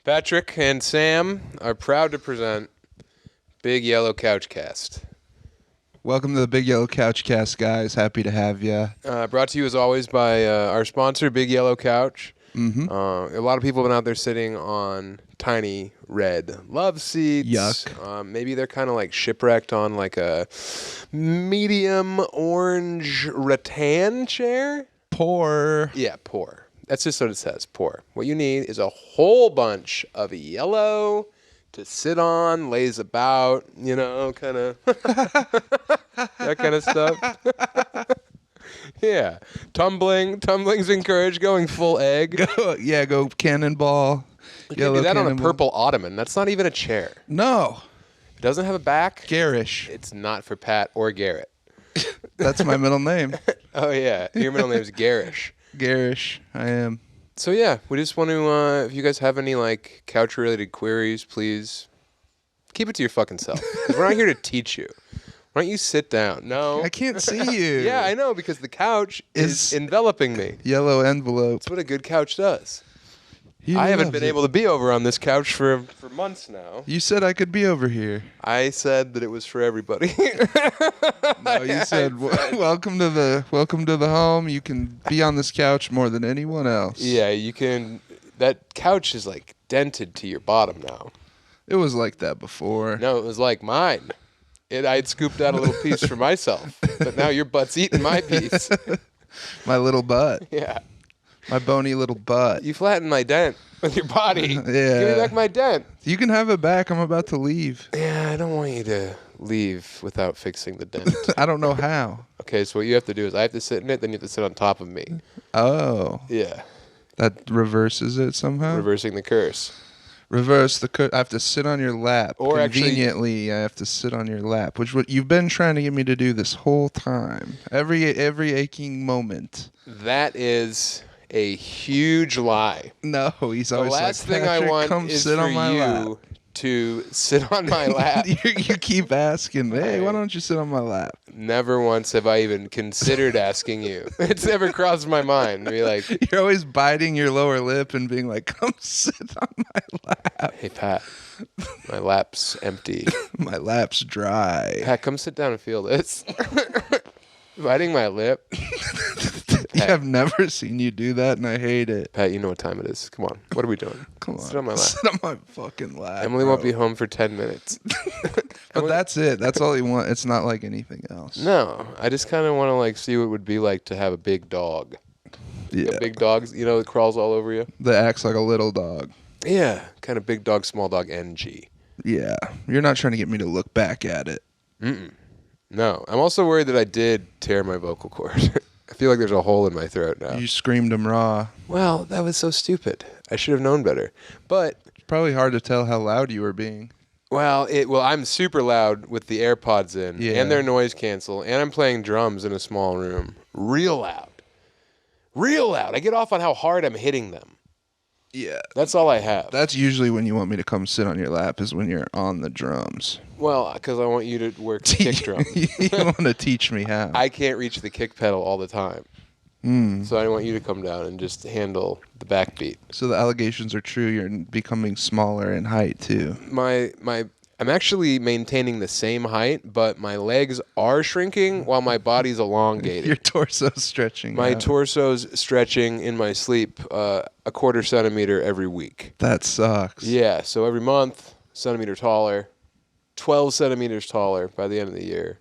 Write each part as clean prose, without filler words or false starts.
Patrick and Sam are proud to present Big Yellow Couch Cast. Welcome to the Big Yellow Couch Cast, guys. Happy to have you. Brought to you as always by our sponsor, Big Yellow Couch. Mm-hmm. A lot of people have been out there sitting on tiny red love seats. Yuck. Maybe they're kind of like shipwrecked on like a medium orange rattan chair. Poor. Yeah, poor. That's just what it says, poor. What you need is a whole bunch of yellow to sit on, lays about, you know, kind of that kind of stuff. Yeah. Tumbling's encouraged, going full egg. Go cannonball. You can do that on a purple ottoman. That's not even a chair. No. It doesn't have a back. Garish. It's not for Pat or Garrett. That's my middle name. Oh, yeah. Your middle name's Garish. Garish. I am. So, yeah, we just want to, if you guys have any, like, couch-related queries, please keep it to your fucking self. Because we're not here to teach you. Why don't you sit down? No. I can't see you. Yeah, I know, because the couch is enveloping me. Yellow envelope. That's what a good couch does. He I haven't loves been it. able to be over on this couch for months now. You said I could be over here. I said that it was for everybody. No, you said welcome to the home. You can be on this couch more than anyone else. Yeah, you can. That couch is like dented to your bottom now. It was like that before. No, it was like mine. I'd scooped out a little piece for myself, but now your butt's eating my piece. My little butt. Yeah. My bony little butt. You flattened my dent with your body. Yeah. Give me back my dent. You can have it back. I'm about to leave. Yeah, I don't want you to leave without fixing the dent. I don't know how. Okay, so what you have to do is I have to sit in it, then you have to sit on top of me. Oh. Yeah. That reverses it somehow? Reversing the curse. Reverse the curse. I have to sit on your lap. Or Conveniently, I have to sit on your lap, which what you've been trying to get me to do this whole time. Every aching moment. That is a huge lie. No, he's The always last like, thing I "Patrick, want come is sit for on my you lap." to sit on my lap. You keep asking, hey, why don't you sit on my lap? Never once have I even considered asking you. It's never crossed my mind to be like, You're always biting your lower lip and being like, come sit on my lap. hey, Pat, my lap's empty. My lap's dry. Pat, come sit down and feel this. Biting my lip. I've never seen you do that, and I hate it. Pat, you know what time it is. Come on. What are we doing? Come on. Sit on my lap. Sit on my fucking lap. Emily won't be home for 10 minutes. But that's it. That's all you want. It's not like anything else. No, I just kind of want to like see what it would be like to have a big dog. Yeah. A big dog, you know, that crawls all over you. That acts like a little dog. Yeah, kind of big dog, small dog, NG. Yeah. You're not trying to get me to look back at it. Mm-mm. No, I'm also worried that I did tear my vocal cord. I feel like there's a hole in my throat now. You screamed them raw. Well, that was so stupid. I should have known better. But It's probably hard to tell how loud you were being. well, I'm super loud with the AirPods in and their noise cancel, and I'm playing drums in a small room. Real loud. Real loud. I get off on how hard I'm hitting them. Yeah. That's all I have. That's usually when you want me to come sit on your lap, is when you're on the drums. Well, because I want you to work the kick drum. You want to teach me how. I can't reach the kick pedal all the time. So I want you to come down and just handle the backbeat. So the allegations are true. You're becoming smaller in height, too. I'm actually maintaining the same height, but my legs are shrinking while my body's elongating. Your torso's stretching My out. torso's stretching in my sleep a quarter centimeter every week. That sucks. Yeah, so every month, centimeter taller, 12 centimeters taller by the end of the year.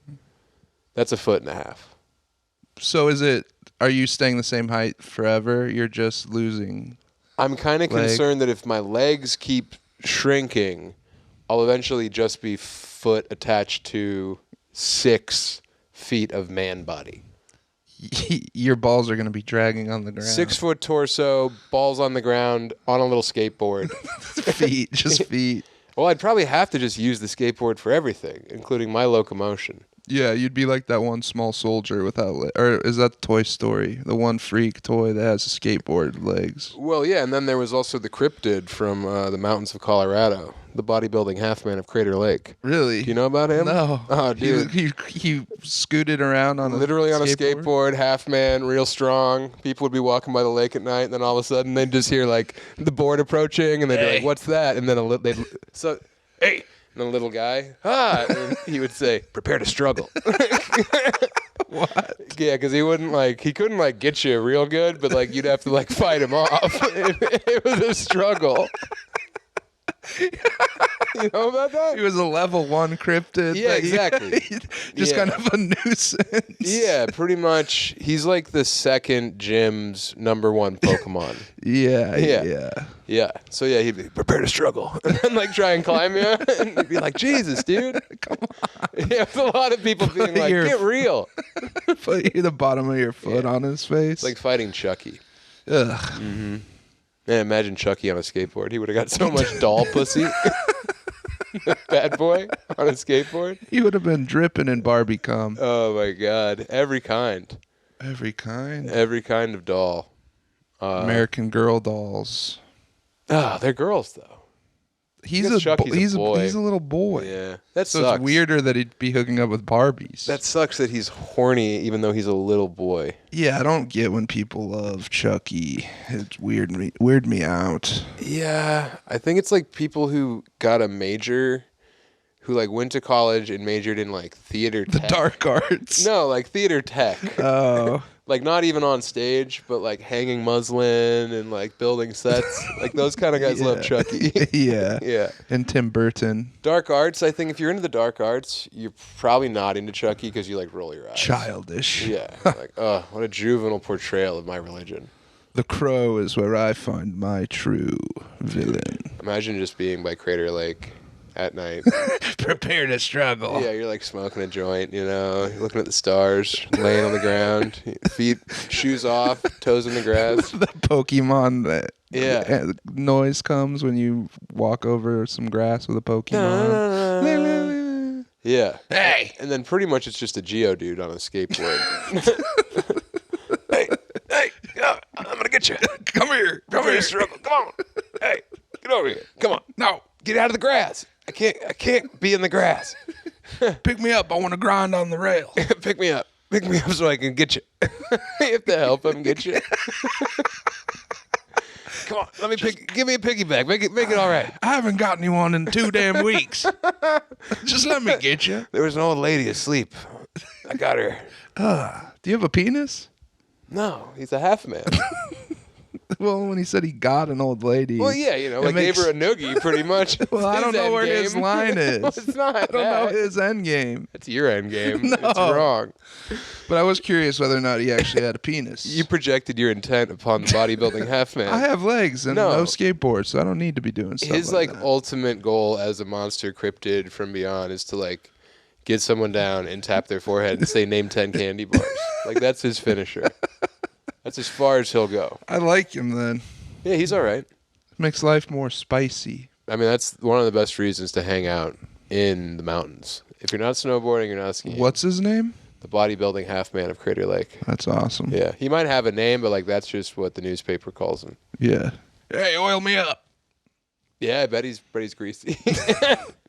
That's 1.5 feet. So are you staying the same height forever? You're just losing. I'm kind of concerned that if my legs keep shrinking, I'll eventually just be foot attached to 6 feet of man body. Your balls are going to be dragging on the ground. 6 foot torso, balls on the ground, on a little skateboard. Feet, just feet. Well, I'd probably have to just use the skateboard for everything, including my locomotion. Yeah, you'd be like that one small soldier without or is that Toy Story? The one freak toy that has skateboard legs. Well, yeah, and then there was also the cryptid from the mountains of Colorado the bodybuilding half man of Crater Lake. Really? Do you know about him? No. Oh, dude. He scooted around on Literally on a skateboard, half man, real strong. People would be walking by the lake at night, and then all of a sudden they'd just hear like the board approaching, and they'd be like, "What's that?" And then hey, and the little guy, and he would say, "Prepare to struggle." What? Yeah, because he couldn't get you real good, but like you'd have to like fight him off. It was a struggle. You know about that? He was a level 1 cryptid. Yeah, exactly. Just kind of a nuisance. Yeah, pretty much. He's like the second gym's number 1 Pokemon. Yeah. So yeah, he'd be prepare to struggle, and then like try and climb you, and you'd be like, Jesus, dude, come on. Yeah, a lot of people being like, get real. Put the bottom of your foot on his face. It's like fighting Chucky. Ugh. Mm-hmm. Man, imagine Chucky on a skateboard. He would have got so much doll pussy. Bad boy on a skateboard. He would have been dripping in Barbie cum. Oh my God, every kind. Every kind of doll. American Girl dolls. Oh, they're girls though. He's a boy. He's a little boy. Yeah, that so sucks. It's weirder that he'd be hooking up with Barbies. That sucks that he's horny even though he's a little boy. Yeah, I don't get when people love Chucky. It's weird me out. Yeah, I think it's like people who got a major, who like went to college and majored in like theater tech. The dark arts. No, like theater tech. Oh. Like not even on stage, but like hanging muslin and like building sets. Like those kind of guys love Chucky. Yeah. Yeah. And Tim Burton. Dark arts, I think if you're into the dark arts, you're probably not into Chucky because you like roll your eyes. Childish. Yeah. Like, oh, what a juvenile portrayal of my religion. The Crow is where I find my true villain. Imagine just being by Crater Lake at night. Prepare to struggle. Yeah, you're like smoking a joint, you know, you're looking at the stars, laying on the ground, feet, shoes off, toes in the grass. The Pokemon noise comes when you walk over some grass with a Pokemon. Yeah. Hey! And then pretty much it's just a Geodude on a skateboard. hey, I'm going to get you. Come here. Come here, struggle. Come on. Hey, get over here. Come on. No, get out of the grass. I can't be in the grass. Pick me up. I want to grind on the rail. Pick me up. Pick me up so I can get you. You have to help him get you. Come on, give me a piggyback. Make it all right. I haven't got anyone in 2 damn weeks. Just let me get you. There was an old lady asleep. I got her. Do you have a penis? No, he's a half man. Well, when he said he got an old lady. Well, yeah, you know, gave her a noogie pretty much. Well, I don't know where his line is. No, it's not. I don't know his end game. It's your end game. No. It's wrong. But I was curious whether or not he actually had a penis. You projected your intent upon the bodybuilding half man. I have legs and no skateboard, so I don't need to be doing stuff his like that. ultimate goal as a monster cryptid from beyond is to like get someone down and tap their forehead and say name 10 candy bars. Like that's his finisher. That's as far as he'll go. I like him then. Yeah, he's all right. Makes life more spicy. I mean, that's one of the best reasons to hang out in the mountains. If you're not snowboarding, you're not skiing. What's his name? The bodybuilding half man of Crater Lake. That's awesome. Yeah, he might have a name, but like that's just what the newspaper calls him. Yeah. Hey, oil me up. Yeah, I bet he's greasy.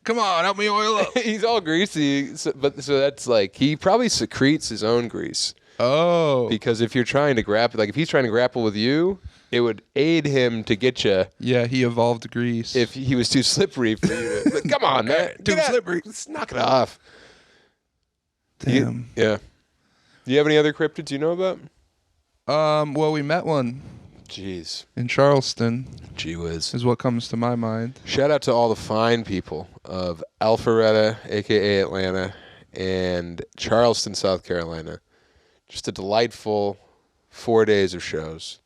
Come on, help me oil up. He's all greasy, so that's like he probably secretes his own grease. Oh. Because if you're trying to grapple, like if he's trying to grapple with you, it would aid him to get you. Yeah, he evolved grease. If he was too slippery for you. Like, come on, man. Too slippery. Let's knock it off. Damn. Yeah. Do you have any other cryptids you know about? Well, we met one. Jeez. In Charleston. Gee whiz. Is what comes to my mind. Shout out to all the fine people of Alpharetta, a.k.a. Atlanta, and Charleston, South Carolina. Just a delightful 4 days of shows.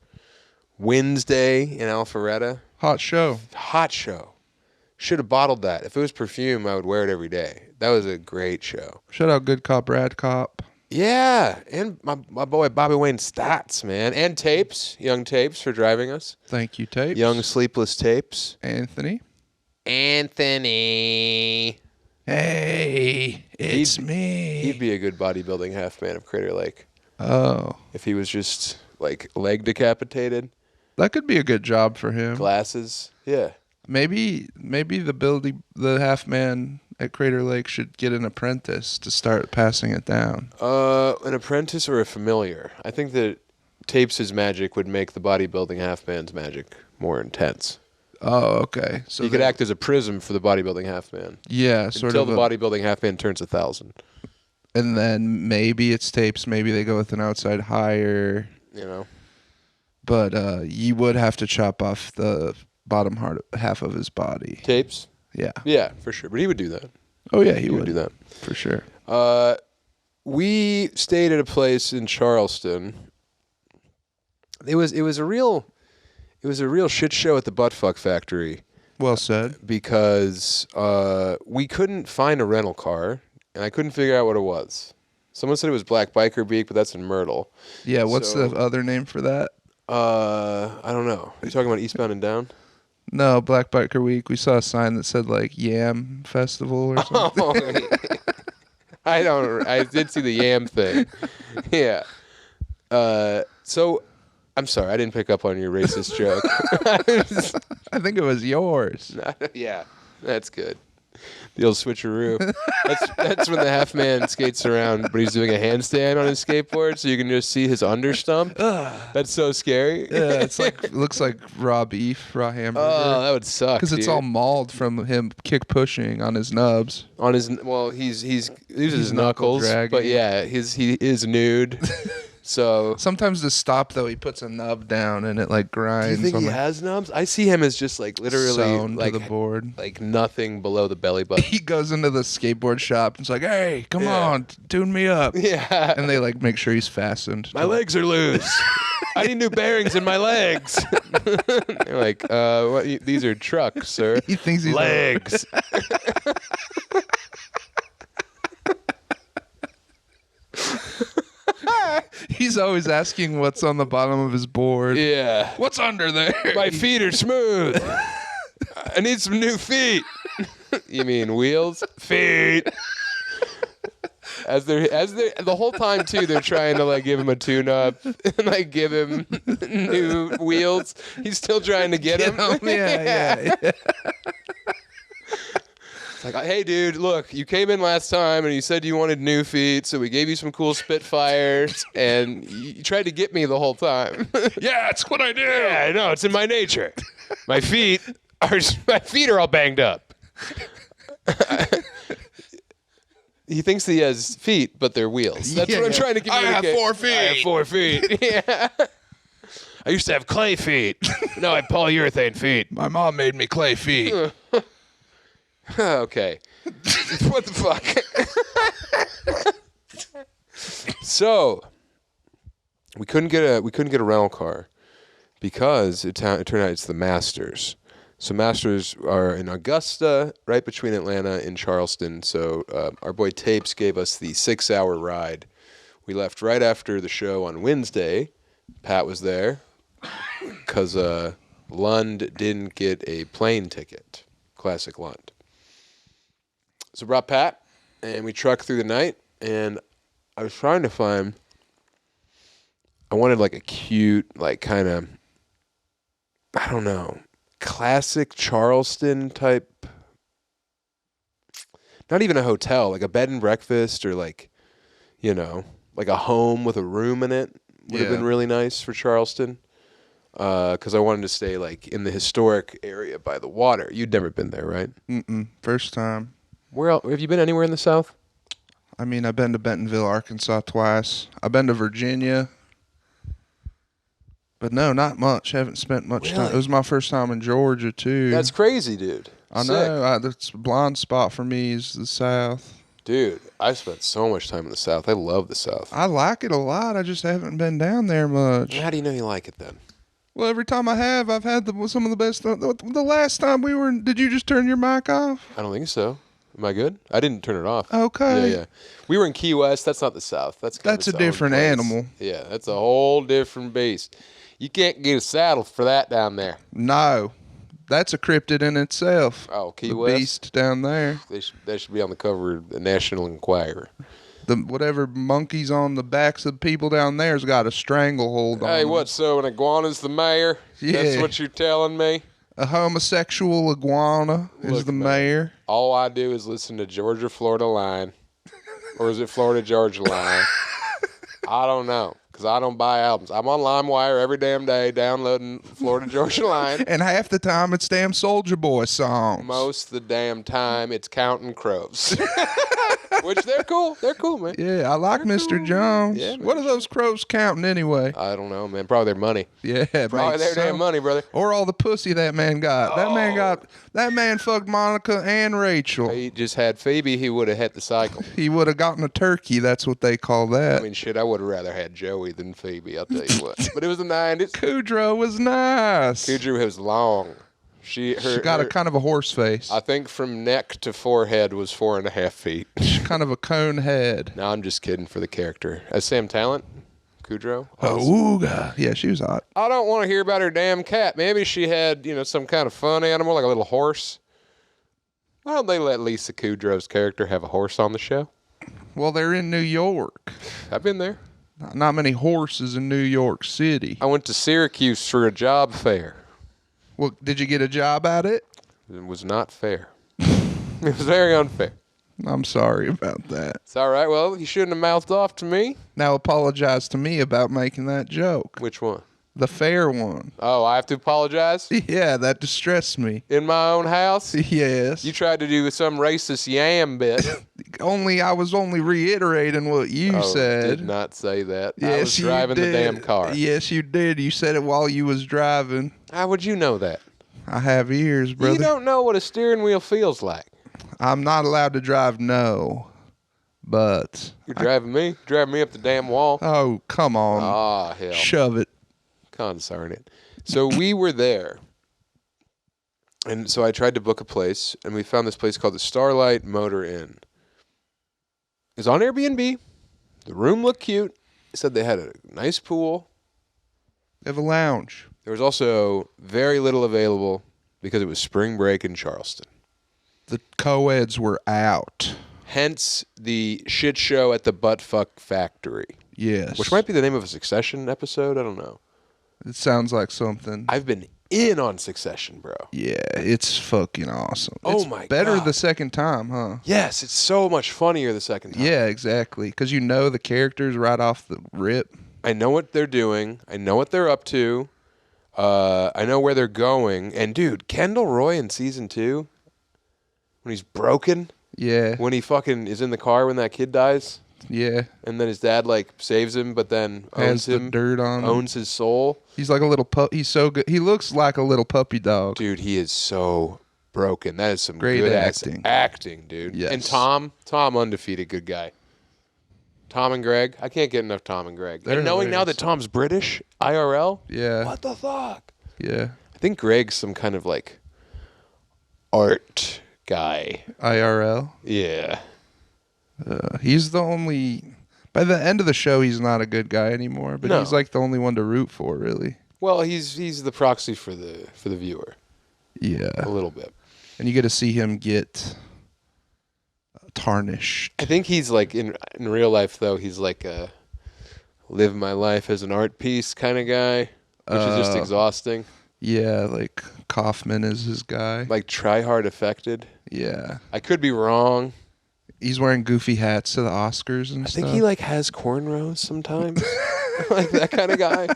Wednesday in Alpharetta. Hot show. Hot show. Should have bottled that. If it was perfume, I would wear it every day. That was a great show. Shout out Good Cop, Bad Cop. Yeah, and my boy Bobby Wayne Stats, man. And Tapes, Young Tapes for driving us. Thank you, Tapes. Young Sleepless Tapes. Anthony. Hey, it's me. He'd be a good bodybuilding half man of Crater Lake. Oh. If he was just, like, leg decapitated. That could be a good job for him. Glasses. Yeah. Maybe the half man at Crater Lake should get an apprentice to start passing it down. An apprentice or a familiar? I think that Tapes' magic would make the bodybuilding half man's magic more intense. Oh, okay. So he could act as a prism for the bodybuilding half man. Yeah, sort until of the bodybuilding half man turns 1,000. And then maybe it's Tapes. Maybe they go with an outside hire. You know. But you would have to chop off the bottom half of his body. Tapes? Yeah. Yeah, for sure. But he would do that. Oh yeah, he would do that for sure. We stayed at a place in Charleston. It was a real shit show at the Buttfuck Factory. Well said. Because we couldn't find a rental car, and I couldn't figure out what it was. Someone said it was Black Biker Beak, but that's in Myrtle. Yeah, what's the other name for that? I don't know. Are you talking about Eastbound and Down? No, Black Biker Week. We saw a sign that said like Yam Festival or something. I did see the yam thing. Yeah. So I'm sorry, I didn't pick up on your racist joke. I think it was yours. Yeah, that's good. The old switcheroo. That's when the half man skates around, but he's doing a handstand on his skateboard, so you can just see his understump. That's so scary. Yeah, it looks like raw beef, raw hamburger. Oh, that would suck. Because it's all mauled from him kick pushing on his nubs. On his he's uses his knuckles, dragging. but yeah, he is nude. So sometimes to stop though, he puts a nub down and it like grinds. Do you think he has nubs? I see him as just like literally sewn like to the board, like nothing below the belly button. He goes into the skateboard shop and it's like, "Hey, come on, tune me up." Yeah, and they like make sure he's fastened. My legs are loose. I need new bearings in my legs. They're like, what? These are trucks, sir. He thinks he's legs. He's always asking what's on the bottom of his board. Yeah. What's under there? My feet are smooth. I need some new feet. You mean wheels? Feet. As they're the whole time too, they're trying to like give him a tune-up and like give him new wheels. He's still trying to get him. Yeah. Like, hey, dude, look, you came in last time and you said you wanted new feet, so we gave you some cool Spitfires, and you tried to get me the whole time. Yeah, it's what I do. Yeah, I know, it's in my nature. My feet are all banged up. He thinks he has feet, but they're wheels. That's what I'm trying to communicate. I have 4 feet. I have 4 feet. Yeah. I used to have clay feet. Now I have polyurethane feet. My mom made me clay feet. Okay. What the fuck? So we couldn't get a rental car because it turned out it's the Masters. So Masters are in Augusta, right between Atlanta and Charleston. So our boy Tapes gave us the 6-hour ride. We left right after the show on Wednesday. Pat was there because Lund didn't get a plane ticket. Classic Lund. So brought Pat, and we trucked through the night, and I was trying to find, I wanted like a cute, like kind of, I don't know, classic Charleston type, not even a hotel, like a bed and breakfast or like, you know, like a home with a room in it would have been really nice for Charleston. Because I wanted to stay like in the historic area by the water. You'd never been there, right? First time. Where else? Have you been anywhere in the South? I mean, I've been to Bentonville, Arkansas twice. I've been to Virginia. But no, not much. Haven't spent much time. It was my first time in Georgia, too. That's crazy, dude. I know. That's a blind spot for me is the South. Dude, I've spent so much time in the South. I love the South. I like it a lot. I just haven't been down there much. How do you know you like it then? Well, every time I have, I've had some of the best. The last time we were, did you just turn your mic off? I don't think so. Am I good? I didn't turn it off. Okay. Yeah. We were in Key West. That's not the South. That's a different animal. Yeah, that's a whole different beast. You can't get a saddle for that down there. No. That's a cryptid in itself. Oh, Key the West? Beast down there. That should be on the cover of the National Enquirer. Whatever monkeys on the backs of people down there's got a stranglehold on them. Hey, what, so an iguana's the mayor? Yeah. That's what you're telling me? A homosexual iguana is Look, the man, mayor. all I do is listen to Georgia Florida Line. Or is it Florida Georgia Line? I don't know, because I don't buy albums. I'm on LimeWire every damn day downloading Florida Georgia Line. And half the time it's damn Soldier Boy songs. Most of the damn time it's Counting Crows. Which they're cool. They're cool, man. Yeah, I like Mr. Jones. Yeah, man. What are those crows counting anyway? I don't know, man. Probably their money. Yeah, Probably makes their damn sense. money, brother. Or all the pussy that man got. That man fucked Monica and Rachel. He just had Phoebe, he would have hit the cycle. He would have gotten a turkey. That's what they call that. I mean, shit, I would have rather had Joey than Phoebe, I'll tell you what. But it was the 90s. Kudrow was nice. Kudrow was long. She got a kind of a horse face. I think from neck to forehead was 4.5 feet. Kind of a cone head. No, I'm just kidding for the character. As Sam Tallent, Kudrow. Ooga. Yeah, she was hot. I don't want to hear about her damn cat. Maybe she had, some kind of fun animal, like a little horse. Why don't they let Lisa Kudrow's character have a horse on the show? Well, they're in New York. I've been there. Not many horses in New York City. I went to Syracuse for a job fair. Well, did you get a job at it? It was not fair. It was very unfair. I'm sorry about that. It's all right. Well, you shouldn't have mouthed off to me. Now apologize to me about making that joke. Which one? The fair one. Oh, I have to apologize? Yeah, that distressed me. In my own house? Yes. You tried to do some racist yam bit. I was only reiterating what you said. Did not say that. Yes, I was driving the damn car. Yes, you did. You said it while you was driving. How would you know that? I have ears, brother. You don't know what a steering wheel feels like. I'm not allowed to drive, no. But You're driving me? Driving me up the damn wall? oh, come on. Ah, hell. Shove it. Consarn it. So we were there. And so I tried to book a place, and we found this place called the Starlight Motor Inn. It was on Airbnb. The room looked cute. They said they had a nice pool. They have a lounge. There was also very little available because it was spring break in Charleston. The co-eds were out. Hence the shit show at the Buttfuck Factory. Yes. Which might be the name of a Succession episode. I don't know. It sounds like something. I've been in on Succession, bro. Yeah, it's fucking awesome. Oh it's my better God. the second time, huh? Yes, it's so much funnier the second time. Yeah, exactly. Because you know the characters right off the rip. I know what they're doing. I know what they're up to. I know where they're going. And dude, Kendall Roy in season 2, when he's broken, Yeah, when he fucking is in the car when that kid dies, yeah. and then his dad like saves him, but then owns Has the him, dirt on him. owns his soul. He's like a little pup. He's so good. He looks like a little puppy dog. Dude, he is so broken. That is some Great good acting. acting, dude. Yes. And Tom undefeated good guy. Tom and Greg. I can't get enough Tom and Greg. They're and knowing now hilarious. that Tom's British, IRL, Yeah, what the fuck? yeah. I think Greg's some kind of like art guy. IRL. Yeah. He's the only. By the end of the show, he's not a good guy anymore. But No. he's like the only one to root for, really. Well, he's the proxy for the viewer Yeah, a little bit. and you get to see him get tarnished. I think he's like in real life though. He's like a live my life as an art piece kind of guy, which is just exhausting. Yeah, like Kaufman is his guy. Like try hard affected. Yeah, I could be wrong. he's wearing goofy hats to the Oscars and I stuff. think he like has cornrows sometimes, like that kind of guy.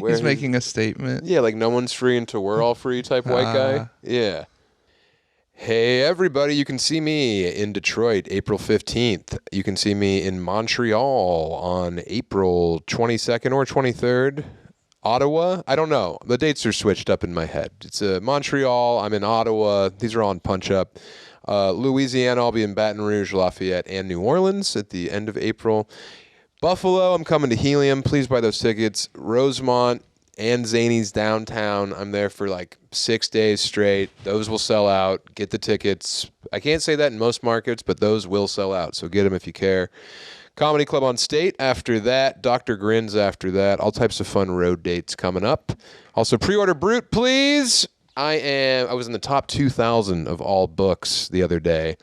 Where He's making a statement. yeah, like no one's free until we're all free type white guy. Yeah. Hey everybody, you can see me in Detroit April 15th. You can see me in Montreal on April 22nd or 23rd. Ottawa? I don't know. The dates are switched up in my head. It's Montreal. I'm in Ottawa. These are all in Punch Up. Louisiana, I'll be in Baton Rouge, Lafayette, and New Orleans at the end of April. Buffalo, I'm coming to Helium. Please buy those tickets. Rosemont and Zany's downtown. I'm there for like 6 days straight. Those will sell out. Get the tickets. I can't say that in most markets, but those will sell out. So get them if you care. Comedy Club on State after that. Dr. Grins after that. All types of fun road dates coming up. Also, pre-order Brute, please. I was in the top 2,000 of all books the other day.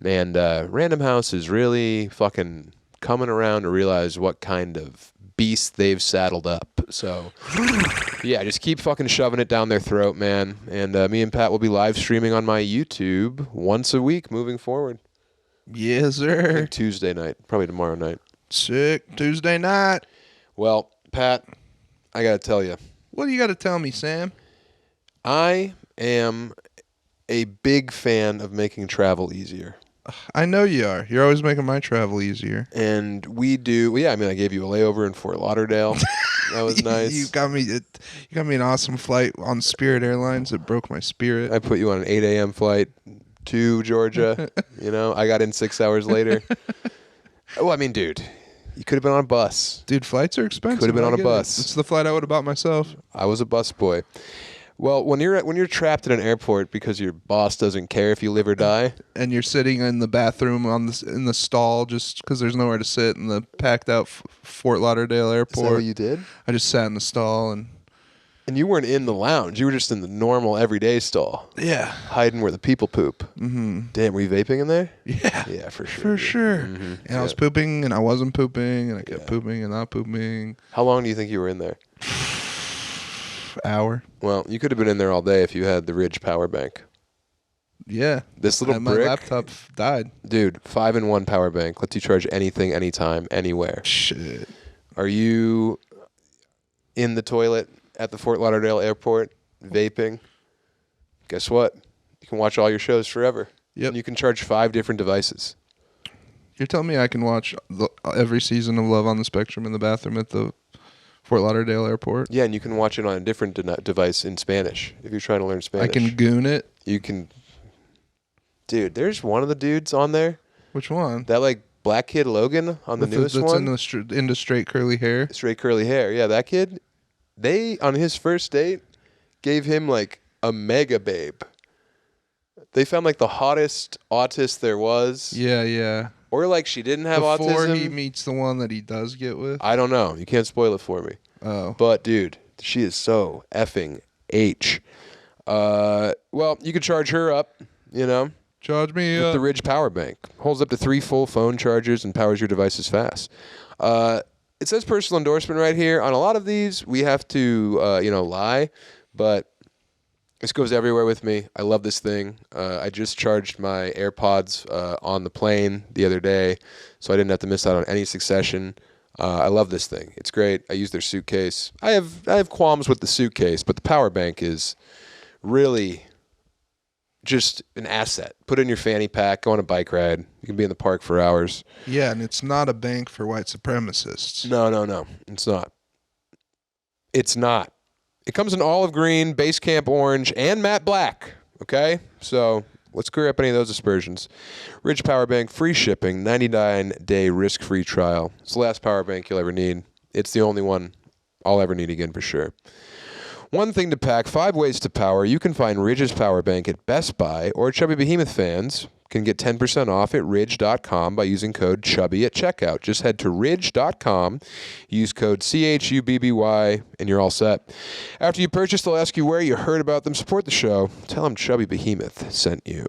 And Random House is really fucking coming around to realize what kind of beast they've saddled up. So, yeah, just keep fucking shoving it down their throat, man. And me and Pat will be live streaming on my YouTube once a week moving forward. Yes, I sir. think Tuesday night, probably tomorrow night. Sick. Tuesday night. Well, Pat, I got to tell you. What do you got to tell me, Sam? I am a big fan of making travel easier. I know you are. You're always making my travel easier. And we do. Well, yeah, I mean, I gave you a layover in Fort Lauderdale. That was nice. You got me an awesome flight on Spirit Airlines that broke my spirit. I put you on an 8 a.m. flight to Georgia. I got in 6 hours later. Well, I mean, dude, you could have been on a bus. Dude, flights are expensive. Could have been I on a get bus. It's the flight I would have bought myself. I was a bus boy. Well, when you're trapped in an airport because your boss doesn't care if you live or die, And you're sitting in the bathroom in the stall just because there's nowhere to sit in the packed out Fort Lauderdale airport. is that what you did? I just sat in the stall and And you weren't in the lounge. You were just in the normal everyday stall, yeah. hiding where the people poop. Mm-hmm. Damn, were you vaping in there? Yeah. Yeah, for sure. For sure. Mm-hmm. And I was pooping and I wasn't pooping and I kept pooping and not pooping. How long do you think you were in there? Hour. Well, you could have been in there all day if you had the Ridge power bank. Yeah. This little And brick, my laptop died. dude, 5-in-1 power bank lets you charge anything, anytime, anywhere. Shit. Are you in the toilet at the Fort Lauderdale airport vaping? Guess what? You can watch all your shows forever. Yep. And you can charge 5 different devices. You're telling me I can watch every season of Love on the Spectrum in the bathroom at the Fort Lauderdale airport? Yeah, and you can watch it on a different device in Spanish if you're trying to learn Spanish. I can goon it. You can. Dude, there's one of the dudes on there. Which one? That like black kid Logan on the newest one. That's into straight curly hair. Straight curly hair. Yeah, that kid. They on his first date gave him like a mega babe. They found like the hottest autist there was. Yeah, yeah. Or like she didn't have Before autism. he meets the one that he does get with. I don't know. You can't spoil it for me. Oh. But dude, she is so effing H. Well, you could charge her up, Charge me with up. the Ridge power bank. Holds up to 3 full phone chargers and powers your devices fast. It says personal endorsement right here. On a lot of these, we have to, lie, but this goes everywhere with me. I love this thing. I just charged my AirPods on the plane the other day, so I didn't have to miss out on any Succession. I love this thing. It's great. I use their suitcase. I have qualms with the suitcase, but the power bank is really just an asset. Put it in your fanny pack, go on a bike ride. You can be in the park for hours. Yeah, and it's not a bank for white supremacists. No. It's not. It's not. It comes in olive green, base camp orange, and matte black. Okay? So let's clear up any of those aspersions. Ridge power bank, free shipping, 99-day risk-free trial. It's the last power bank you'll ever need. It's the only one I'll ever need again for sure. One thing to pack, 5 ways to power. You can find Ridge's power bank at Best Buy, or Chubby Behemoth fans can get 10% off at ridge.com by using code CHUBBY at checkout. Just head to ridge.com, use code CHUBBY, and you're all set. After you purchase, they'll ask you where you heard about them. Support the show. Tell them Chubby Behemoth sent you.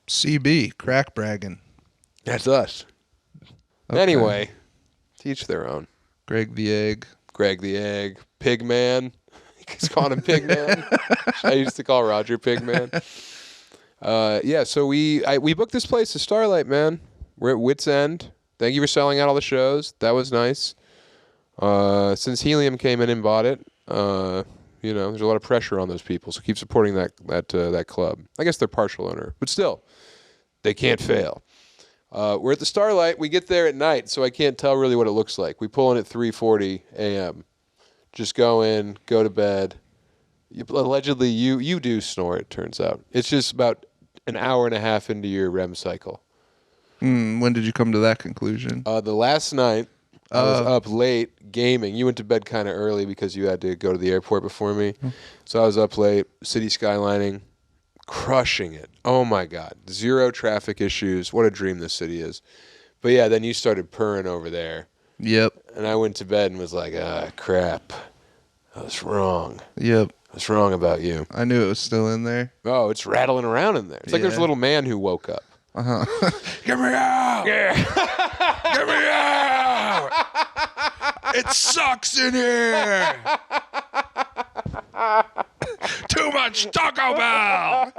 CB, crack bragging. That's us. Okay. Anyway, to each their own. Greg the Egg. Greg the Egg. Pigman. He's calling him Pigman. I used to call Roger Pigman. So we booked this place, the Starlight, man. We're at Wits End. Thank you for selling out all the shows. That was nice. Since Helium came in and bought it, there's a lot of pressure on those people. So keep supporting that club. I guess they're partial owner, but still, they can't fail. We're at the Starlight. We get there at night, so I can't tell really what it looks like. We pull in at 3:40 a.m. Just go in, go to bed. Allegedly, you do snore, it turns out. It's just about an hour and a half into your REM cycle. When did you come to that conclusion? The last night, I was up late gaming. You went to bed kind of early because you had to go to the airport before me. So I was up late, city skylining, crushing it. Oh, my God. 0 traffic issues. What a dream this city is. But, yeah, then you started purring over there. Yep. And I went to bed and was like, crap. I was wrong. Yep. I was wrong about you. I knew it was still in there. Oh, it's rattling around in there. It's like there's a little man who woke up. Uh-huh. Get me out! Yeah. Get me out! It sucks in here. Too much Taco Bell.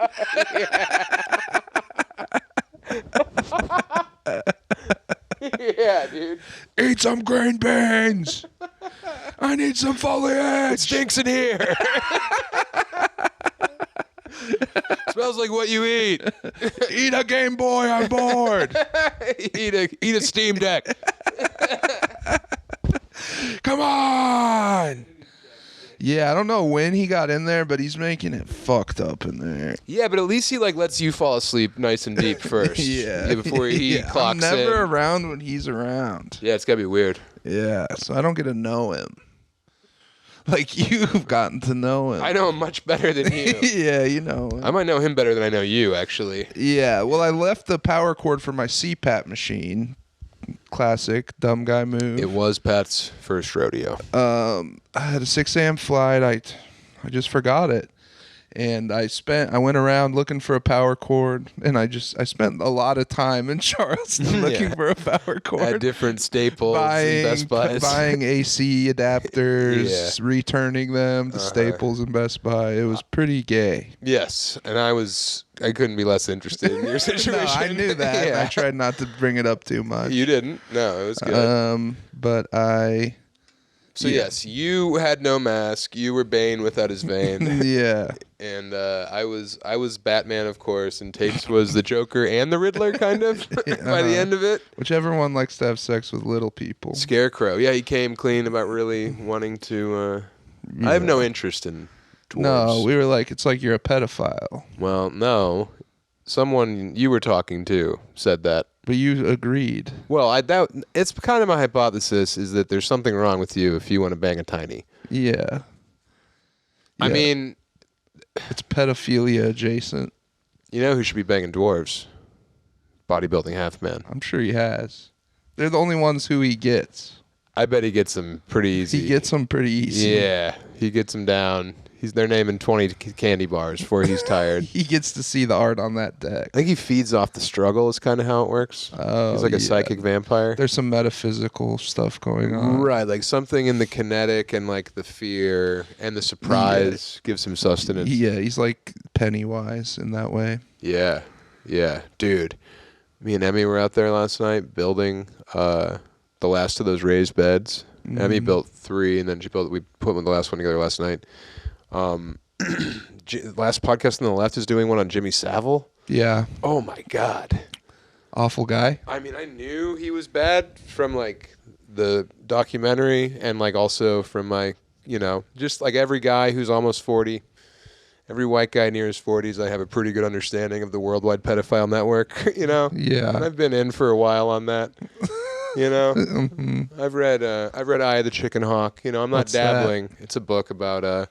Yeah, dude. Eat some green beans. I need some foliage. It stinks in here. Smells like what you eat. Eat a Game Boy on board. eat a Steam Deck. Come on. Yeah, I don't know when he got in there, but he's making it fucked up in there. Yeah, but at least he like lets you fall asleep nice and deep first. Before he clocks in. I'm never around when he's around. Yeah, it's gotta be weird. Yeah, so I don't get to know him. Like you've gotten to know him. I know him much better than you. Yeah, you know him. I might know him better than I know you, actually. Yeah, well, I left the power cord for my CPAP machine. Classic dumb guy move. It was Pat's first rodeo. I had a 6 a.m. flight. I just forgot it. And I went around looking for a power cord, and I spent a lot of time in Charleston looking for a power cord. At different Staples and Best Buys. Buying AC adapters, returning them to Staples and Best Buy. It was pretty gay. Yes, and I couldn't be less interested in your situation. No, I knew that. Yeah. I tried not to bring it up too much. You didn't? No, it was good. But I... So yes, you had no mask. You were Bane without his vein. Yeah. And I was Batman, of course, and Tapes was the Joker and the Riddler, kind of, by the end of it. Whichever one likes to have sex with little people. Scarecrow. Yeah, he came clean about really wanting to... I have no interest in dwarves. No, we were like, it's like you're a pedophile. Well, no. Someone you were talking to said that. But you agreed. Well, it's kind of my hypothesis is that there's something wrong with you if you want to bang a tiny. Yeah. I mean... It's pedophilia adjacent. You know who should be banging dwarves? Bodybuilding half man. I'm sure he has. They're the only ones who he gets. I bet he gets them pretty easy. He gets them pretty easy. Yeah, he gets them down. They're naming 20 candy bars before he's tired. He gets to see the art on that deck. I think he feeds off the struggle is kind of how it works. Oh, he's like a psychic vampire. There's some metaphysical stuff going on. Right, like something in the kinetic and like the fear and the surprise gives him sustenance. Yeah, he's like Pennywise in that way. Yeah, dude. Me and Emmy were out there last night building the last of those raised beds. Mm-hmm. Emmy built 3, and then we put the last one together last night. Last podcast on the left is doing one on Jimmy Savile. Yeah. Oh my God. Awful guy. I mean, I knew he was bad from like the documentary and like also from my, just like every guy who's almost 40, every white guy near his 40s, I have a pretty good understanding of the worldwide pedophile network, Yeah. And I've been in for a while on that. Mm-hmm. I've read Eye of the Chicken Hawk. I'm not What's dabbling. That? It's a book about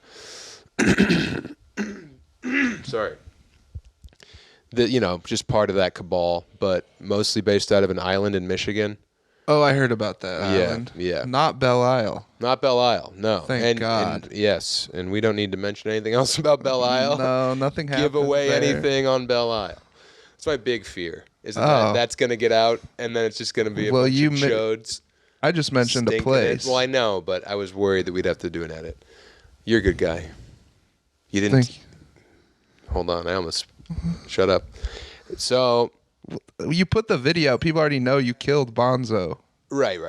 sorry. Just part of that cabal, but mostly based out of an island in Michigan. Oh, I heard about that island. Yeah. Not Belle Isle. Not Belle Isle, no. Thank God. Yes, and we don't need to mention anything else about Belle Isle. No, nothing happens Give away there. anything on Belle Isle. That's my big fear. Is that's going to get out, and then it's just going to be a bunch of chodes. I just mentioned a place. Well, I know, but I was worried that we'd have to do an edit. You're a good guy. You didn't... Hold on, I almost... Shut up. So... You put the video. People already know you killed Bonzo. Right.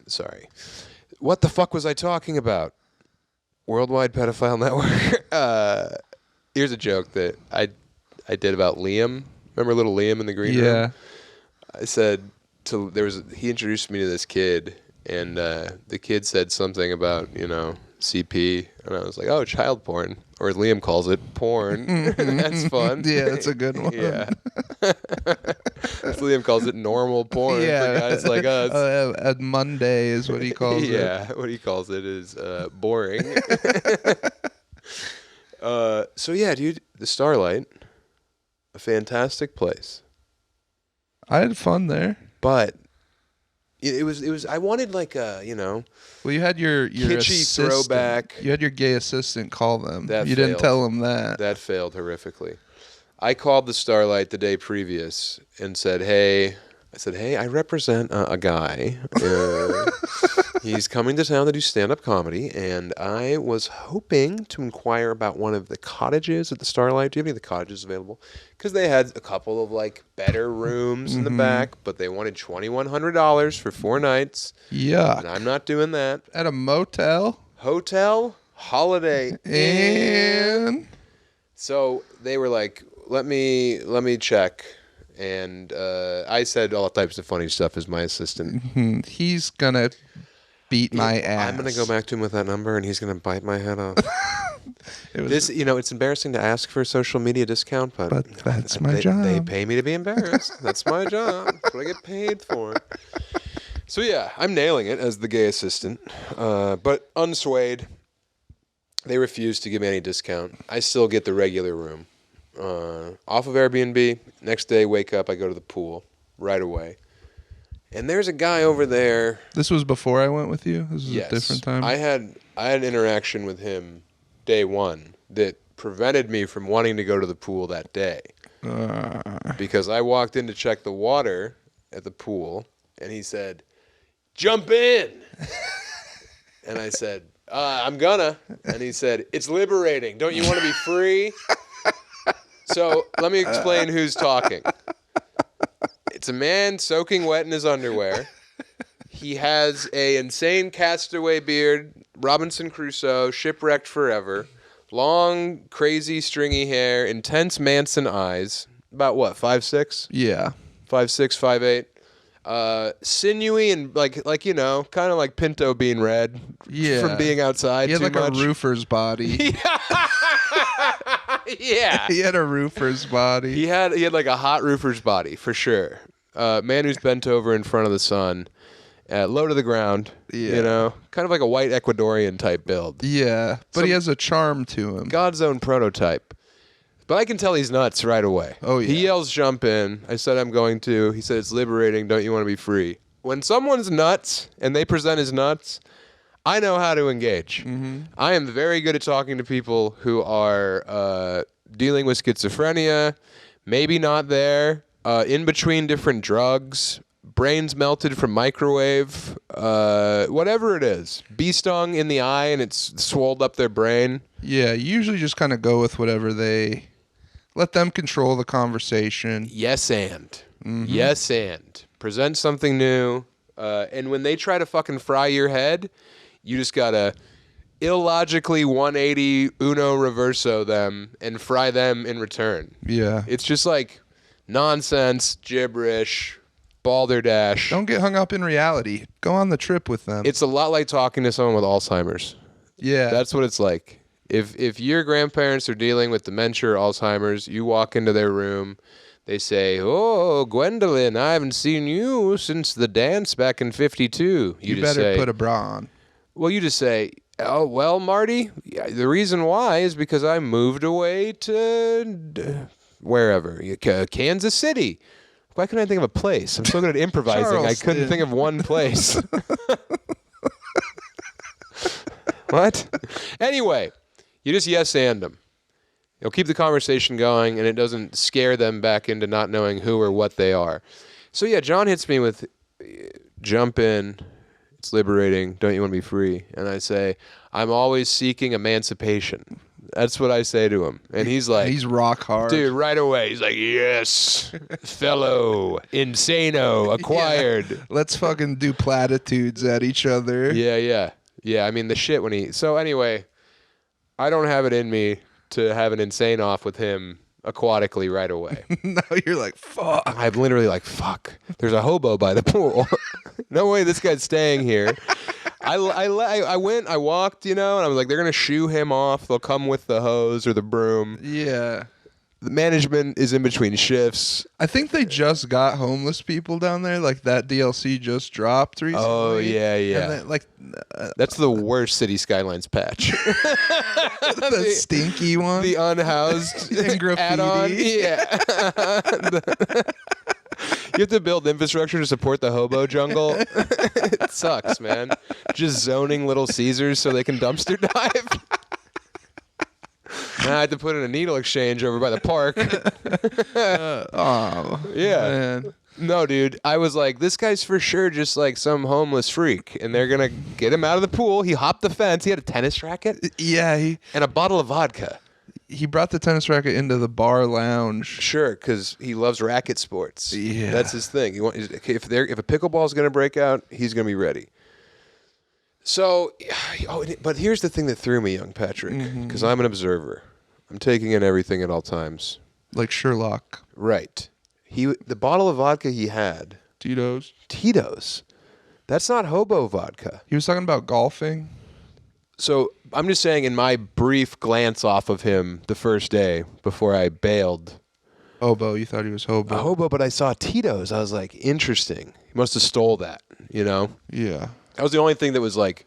Sorry. What the fuck was I talking about? Worldwide Pedophile Network. Here's a joke that I did about Liam. Remember little Liam in the green room? Yeah. I said he introduced me to this kid, and the kid said something about CP, and I was like, oh, child porn, or as Liam calls it, porn. That's fun. Yeah, that's a good one. Yeah. As Liam calls it, normal porn for guys like us. Monday is what he calls it. Yeah, what he calls it is boring. So yeah, dude, the Starlight, a fantastic place. I had fun there, but it was. I wanted like a Well, you had your kitschy assistant. throwback. You had your gay assistant call them. That you failed. didn't tell them that. That failed horrifically. I called the Starlight the day previous and said, "Hey," I represent a guy. He's coming to town to do stand-up comedy, and I was hoping to inquire about one of the cottages at the Starlight. Do you have any of the cottages available? Because they had a couple of like better rooms in the back, but they wanted $2,100 for 4 nights. Yuck. And I'm not doing that. At a motel? Hotel, Holiday Inn. And So they were like, let me check. And I said all types of funny stuff as my assistant. he's going to beat my ass. I'm going to go back to him with that number, and he's going to bite my head off. It's embarrassing to ask for a social media discount, but that's my job. They pay me to be embarrassed. That's my job. That's what I get paid for. So yeah, I'm nailing it as the gay assistant, but unswayed. They refuse to give me any discount. I still get the regular room. Off of Airbnb. Next day, wake up, I go to the pool right away. And there's a guy over there. This was before I went with you? This was Yes. a different time? I had interaction with him day one that prevented me from wanting to go to the pool that day. Because I walked in to check the water at the pool, and he said, "Jump in." And I said, "I'm gonna." And he said, "It's liberating. Don't you want to be free?" So let me explain who's talking. It's a man soaking wet in his underwear. He has a insane castaway beard, Robinson Crusoe, shipwrecked forever, long, crazy, stringy hair, intense Manson eyes. About what, 5'6"? Yeah. 5'6", 5'8". Sinewy and like you know, kind of like pinto bean red from being outside He had too like much. a roofer's body. Yeah. He had a roofer's body. He had like a hot roofer's body for sure. Man who's bent over in front of the sun, low to the ground. Yeah. You know, kind of like a white Ecuadorian type build. Yeah, but So- he has a charm to him. God's own prototype. But I can tell he's nuts right away. Oh, yeah. He yells, "Jump in." I said, "I'm going to." He said, "It's liberating. Don't you want to be free?" When someone's nuts and they present as nuts, I know how to engage. I am very good at talking to people who are dealing with schizophrenia, maybe not there, in between different drugs, brains melted from microwave, whatever it is. Bee stung in the eye and it's swolled up their brain. Yeah, you usually just kind of go with whatever they... Let them control the conversation. Yes and. Yes and. Present something new. And when they try to fucking fry your head, you just gotta illogically 180 uno reverso them and fry them in return. Yeah. It's just like nonsense, gibberish, balderdash. Don't get hung up in reality. Go on the trip with them. It's a lot like talking to someone with Alzheimer's. Yeah. That's what it's like. If your grandparents are dealing with dementia or Alzheimer's, you walk into their room, they say, "Oh, Gwendolyn, I haven't seen you since the dance back in 52. you just better say, put a bra on. Well, you just say, "Oh, well, Marty, the reason why is because I moved away to wherever, Kansas City." Why couldn't I think of a place? I'm so good at improvising. I couldn't Charleston. think of one place. What? Anyway, you just yes and them. You'll keep the conversation going, and it doesn't scare them back into not knowing who or what they are. So yeah, John hits me with, "Jump in. It's liberating. Don't you want to be free?" And I say, "I'm always seeking emancipation." That's what I say to him. And he's like, He's rock hard. dude, right away. He's like, "Yes, fellow, insano, acquired." Yeah. Let's fucking do platitudes at each other. Yeah. I mean, the shit when he... So anyway, I don't have it in me to have an insane off with him aquatically right away. Now you're like, fuck. I'm literally like, fuck, there's a hobo by the pool. No way this guy's staying here. I went, I walked, you know, and I was like, they're going to shoo him off. They'll come with the hose or the broom. Yeah. The management is in between shifts. I think they just got homeless people down there. Like that DLC just dropped recently. Oh, yeah. And then, like That's the worst City Skylines patch. the stinky one. The unhoused And graffiti. add-on. Yeah. You have to build infrastructure to support the hobo jungle. It sucks, man. Just zoning Little Caesars so they can dumpster dive. Now I had to put in a needle exchange over by the park. Oh, Yeah. man. No, dude. I was like, this guy's for sure just like some homeless freak, and they're gonna get him out of the pool. He hopped the fence. He had a tennis racket. Yeah, and a bottle of vodka. he brought the tennis racket into the bar lounge. Sure, because he loves racket sports. Yeah, that's his thing. If a pickleball is gonna break out, he's gonna be ready. So, but here's the thing that threw me, young Patrick, because I'm an observer. I'm taking in everything at all times. Like Sherlock. Right. The bottle of vodka he had. Tito's. That's not hobo vodka. He was talking about golfing. So I'm just saying, in my brief glance off of him the first day before I bailed. Hobo. You thought he was hobo. A hobo, but I saw Tito's. I was like, interesting. He must have stole that, you know? Yeah. That was the only thing that was like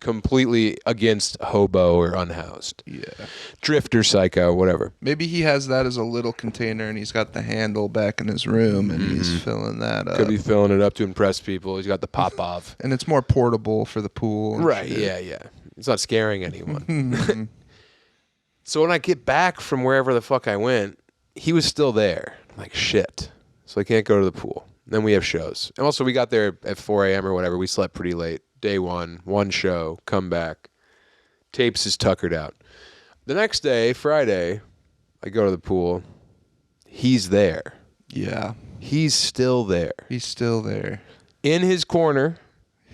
completely against hobo or unhoused. Yeah. Drifter, psycho, whatever. Maybe he has that as a little container and he's got the handle back in his room and he's filling that up. Could be filling it up to impress people. He's got the pop-off. And it's more portable for the pool. Right, shit. yeah. It's not scaring anyone. So when I get back from wherever the fuck I went, he was still there. I'm like, shit. So I can't go to the pool. Then we have shows. And also we got there at 4 a.m. or whatever. We slept pretty late. Day one show, come back. Tapes is tuckered out. The next day, Friday, I go to the pool. He's there. Yeah. He's still there. He's still there. In his corner.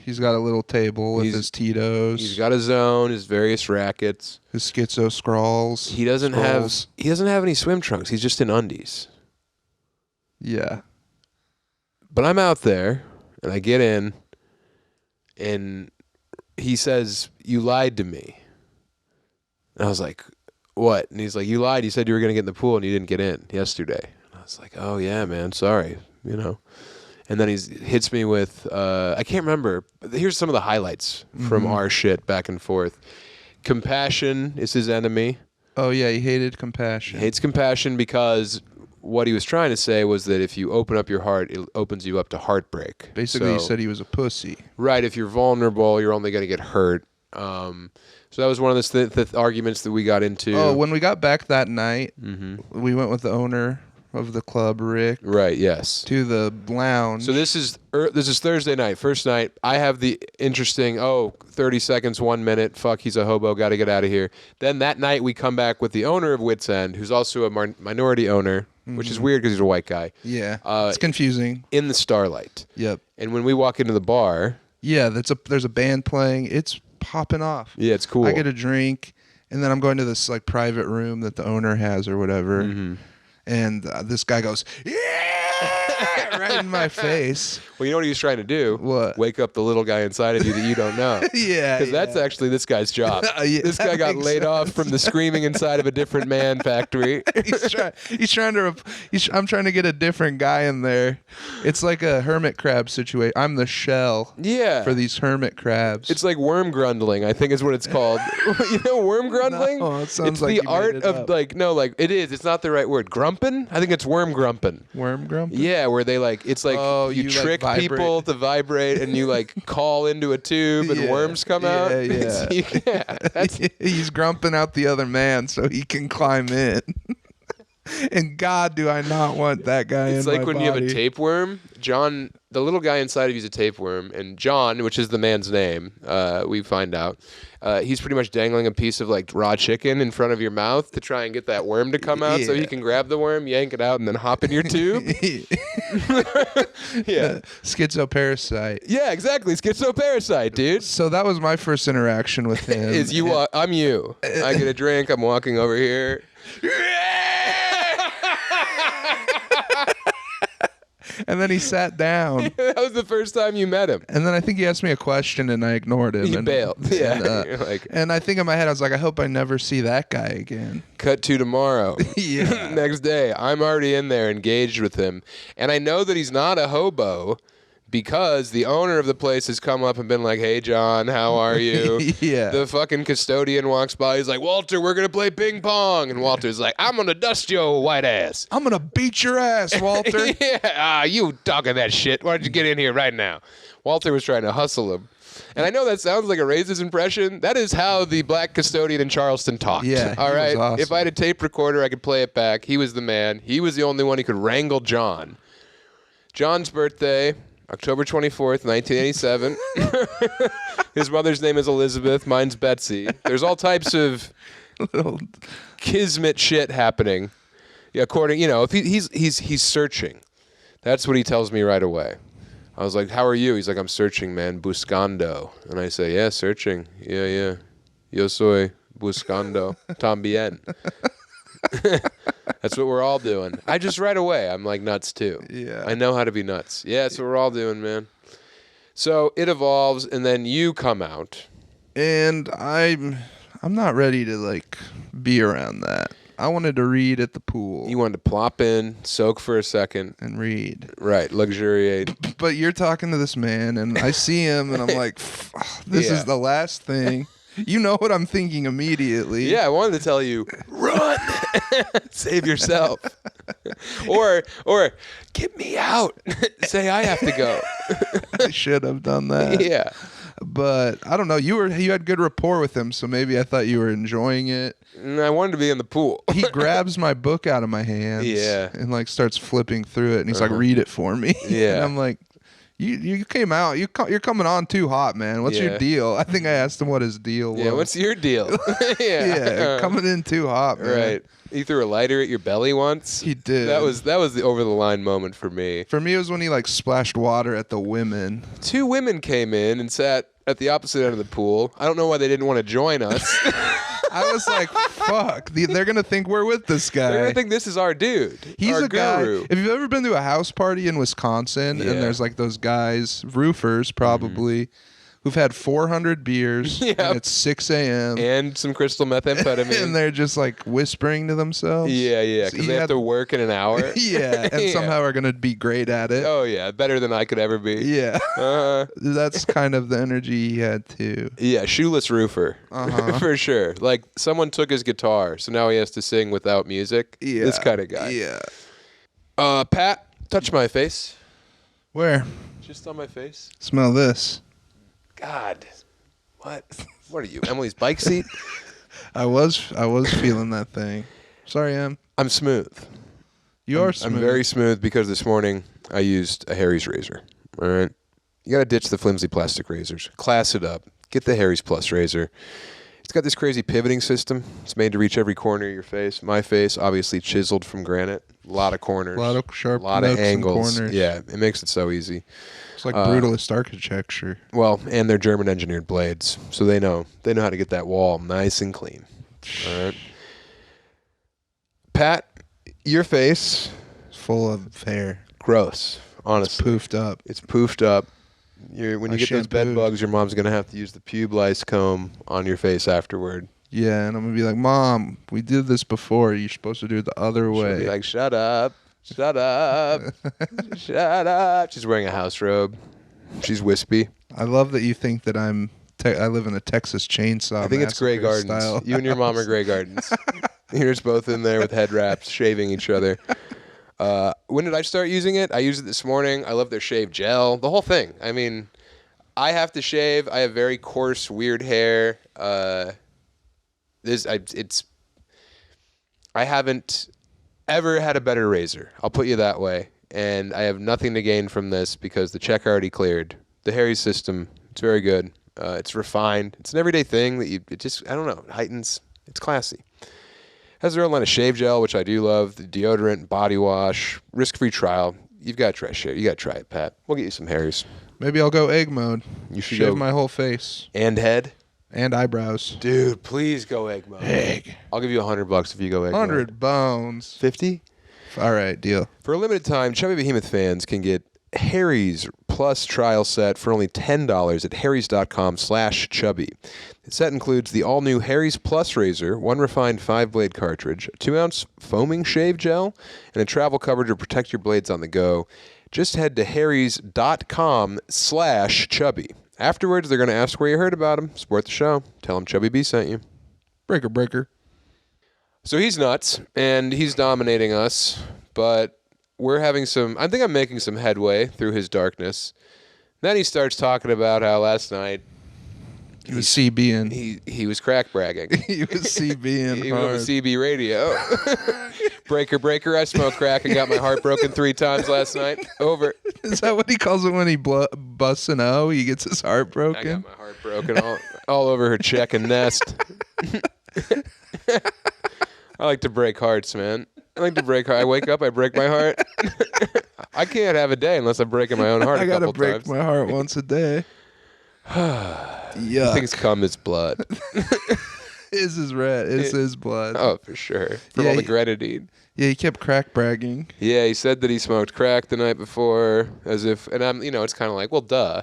He's got a little table with his Tito's. He's got his own, his various rackets. His schizo scrawls. He doesn't have any swim trunks. He's just in undies. Yeah. But I'm out there, and I get in, and he says, "You lied to me." And I was like, "What?" And he's like, "You lied. You said you were going to get in the pool, and you didn't get in yesterday." And I was like, "Oh, yeah, man. Sorry." You know? And then he hits me with, I can't remember. Here's some of the highlights from our shit back and forth. Compassion is his enemy. Oh, yeah, he hated compassion. He hates compassion because what he was trying to say was that if you open up your heart, it opens you up to heartbreak. Basically, he said he was a pussy. Right. If you're vulnerable, you're only going to get hurt. So that was one of the arguments that we got into. Oh, when we got back that night, we went with the owner of the club, Rick. Right, yes. To the lounge. So this is Thursday night, first night. I have the interesting, 30 seconds, 1 minute, fuck, he's a hobo, got to get out of here. Then that night we come back with the owner of Wits End, who's also a minority owner, which is weird because he's a white guy. Yeah, it's confusing. In the starlight. Yep. And when we walk into the bar. Yeah, there's a band playing. It's popping off. Yeah, it's cool. I get a drink, and then I'm going to this like private room that the owner has or whatever. And this guy goes, yeah, right in my face. Well, you know what he was trying to do? What? Wake up the little guy inside of you that you don't know. Yeah. Because that's actually this guy's job. This guy got laid off from the screaming inside of a different man factory. I'm trying to get a different guy in there. It's like a hermit crab situation. I'm the shell. Yeah. For these hermit crabs. It's like worm grundling, I think is what it's called. You know worm grundling? No, it sounds it's like the you art made it of up. it is. It's not the right word. Grumpin? I think it's worm grumpin. Worm grumpin? Yeah, where they it's like you trick people to vibrate and you call into a tube and worms come out. Yeah. He's grumping out the other man so he can climb in. And God, do I not want that guy in my body. It's like when you have a tapeworm. John, the little guy inside of you is a tapeworm, and John, which is the man's name, we find out, he's pretty much dangling a piece of raw chicken in front of your mouth to try and get that worm to come out so he can grab the worm, yank it out, and then hop in your tube. Yeah. Schizoparasite. Yeah, exactly. Schizoparasite, dude. So that was my first interaction with him. I'm you. I get a drink. I'm walking over here. And then he sat down. That was the first time you met him. And then I think he asked me a question and I ignored him. He bailed. Yeah. And I think in my head I was like, I hope I never see that guy again. Cut to tomorrow. Yeah. Next day, I'm already in there engaged with him. And I know that he's not a hobo because the owner of the place has come up and been like, hey, John, how are you? Yeah. The fucking custodian walks by. He's like, Walter, we're going to play ping pong. And Walter's like, I'm going to dust your white ass. I'm going to beat your ass, Walter. Yeah, you talking that shit. Why don't you get in here right now? Walter was trying to hustle him. And I know that sounds like a racist impression. That is how the black custodian in Charleston talked. Yeah, all right. Awesome. If I had a tape recorder, I could play it back. He was the man. He was the only one who could wrangle John John's birthday, October 24th, 1987. His mother's name is Elizabeth. Mine's Betsy. There's all types of Little kismet shit happening. Yeah, according, if he's searching. That's what he tells me right away. I was like, how are you? He's like, I'm searching, man. Buscando. And I say, yeah, searching. Yeah. Yo soy buscando también. That's what we're all doing. I just right away, I'm like nuts too. Yeah. I know how to be nuts. Yeah, that's what we're all doing, man. So it evolves, and then you come out. And I'm not ready to like be around that. I wanted to read at the pool. You wanted to plop in, soak for a second. And read. Right, luxuriate. But you're talking to this man, and I see him, and I'm like, this is the last thing. You know what I'm thinking immediately. Yeah, I wanted to tell you, run, save yourself, or get me out. Say I have to go. I should have done that. Yeah, but I don't know. You had good rapport with him, so maybe I thought you were enjoying it. and I wanted to be in the pool. He grabs my book out of my hands, and like starts flipping through it, and he's like, "Read it for me." Yeah, and I'm like, You came out. You're coming on too hot, man. What's your deal? I think I asked him what his deal was. Yeah, what's your deal? Yeah, coming in too hot, man. Right. He threw a lighter at your belly once. He did. That was the over the line moment for me. For me, it was when he like splashed water at the women. 2 women came in and sat at the opposite end of the pool. I don't know why they didn't want to join us. I was like, fuck. They're going to think we're with this guy. They're going to think this is our dude. He's our a guy. guru. If you've ever been to a house party in Wisconsin and there's like those guys, roofers probably, who've had 400 beers and it's 6 a.m. And some crystal methamphetamine. And they're just like whispering to themselves. Yeah, because they have to work in an hour. And somehow are going to be great at it. Oh, yeah, better than I could ever be. Yeah. That's kind of the energy he had too. Yeah, shoeless roofer. For sure. Like someone took his guitar, so now he has to sing without music. Yeah. This kind of guy. Yeah. Pat, touch my face. Where? Just on my face. Smell this. God. What are you, Emily's bike seat? I was feeling that thing. Sorry, Em. I'm smooth. You are smooth. I'm very smooth because this morning I used a Harry's razor. All right? You got to ditch the flimsy plastic razors. Class it up. Get the Harry's Plus razor. It's got this crazy pivoting system. It's made to reach every corner of your face. My face, obviously chiseled from granite. A lot of corners. A lot of sharp A lot of angles. corners. Yeah, it makes it so easy. It's like brutalist architecture. Well, and they're German engineered blades, so they know how to get that wall nice and clean. All right. Pat, your face It's full of hair. gross. Honestly, Poofed up. it's poofed up. When you get those bed shampooed. bugs, your mom's gonna have to use the pube lice comb on your face afterward. Yeah, and I'm gonna be like, Mom, we did this before. You're supposed to do it the other She'll way. be like, shut up, shut up, shut up. She's wearing a house robe. She's wispy. I love that you think that I live in a Texas chainsaw. I think it's Grey Massacre Gardens. style. You and your mom are Grey Gardens. You're just both in there with head wraps, shaving each other. When did I start using it? I used it this morning. I love their shave gel. The whole thing. I mean, I have to shave. I have very coarse, weird hair. I haven't ever had a better razor. I'll put you that way. And I have nothing to gain from this because the check already cleared. The Harry's system, it's very good. It's refined. It's an everyday thing that I don't know, heightens. It's classy. Has their own line of shave gel, which I do love. The deodorant, body wash, risk-free trial. You've got to try shit. You got to try it, Pat. We'll get you some Harry's. Maybe I'll go egg mode. You should shave go my whole face and head. and eyebrows. Dude, please go egg mode. Egg. I'll give you $100 if you go egg mode. 100 bones. 50? All right, deal. For a limited time, Chubby Behemoth fans can get Harry's Plus trial set for only $10 at harrys.com/chubby. The set includes the all-new Harry's Plus razor, one refined 5-blade cartridge, a 2-ounce foaming shave gel, and a travel cover to protect your blades on the go. Just head to harrys.com/chubby. Afterwards, they're going to ask where you heard about him. Support the show. Tell them Chubby B sent you. Breaker. So he's nuts, and he's dominating us, but I think I'm making some headway through his darkness. Then he starts talking about how last night He was CBing. He was crack bragging. He was CBing He hard. was CB radio. Breaker, I smoked crack and got my heart broken 3 times last night. Over. Is that what he calls it when he busts an O? He gets his heart I broken? got my heart broken all over her check and nest. I like to break hearts, man. I wake up, I break my heart. I can't have a day unless I'm breaking my own heart I a gotta couple break times. my heart once a day. Yeah. Things come as blood. Is his red? Is his blood? Oh, for sure. From Yeah, all the grenadine. Yeah, he kept crack bragging. Yeah, he said that he smoked crack the night before, as if, and I'm, it's kind of like, well, duh.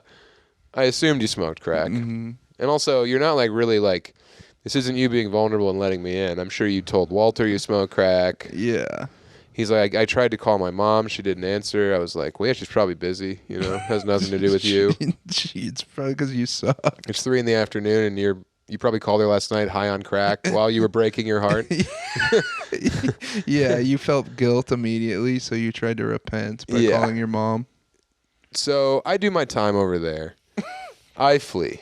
I assumed you smoked crack. Mm-hmm. And also, you're not like really like, this isn't you being vulnerable and letting me in. I'm sure you told Walter you smoke crack. Yeah. He's like, I tried to call my mom. She didn't answer. I was like, well, yeah, she's probably busy. Has nothing to do with you. It's probably because you suck. It's 3 PM and you probably called her last night high on crack while you were breaking your heart. Yeah, you felt guilt immediately, so you tried to repent by calling your mom. So I do my time over there. I flee.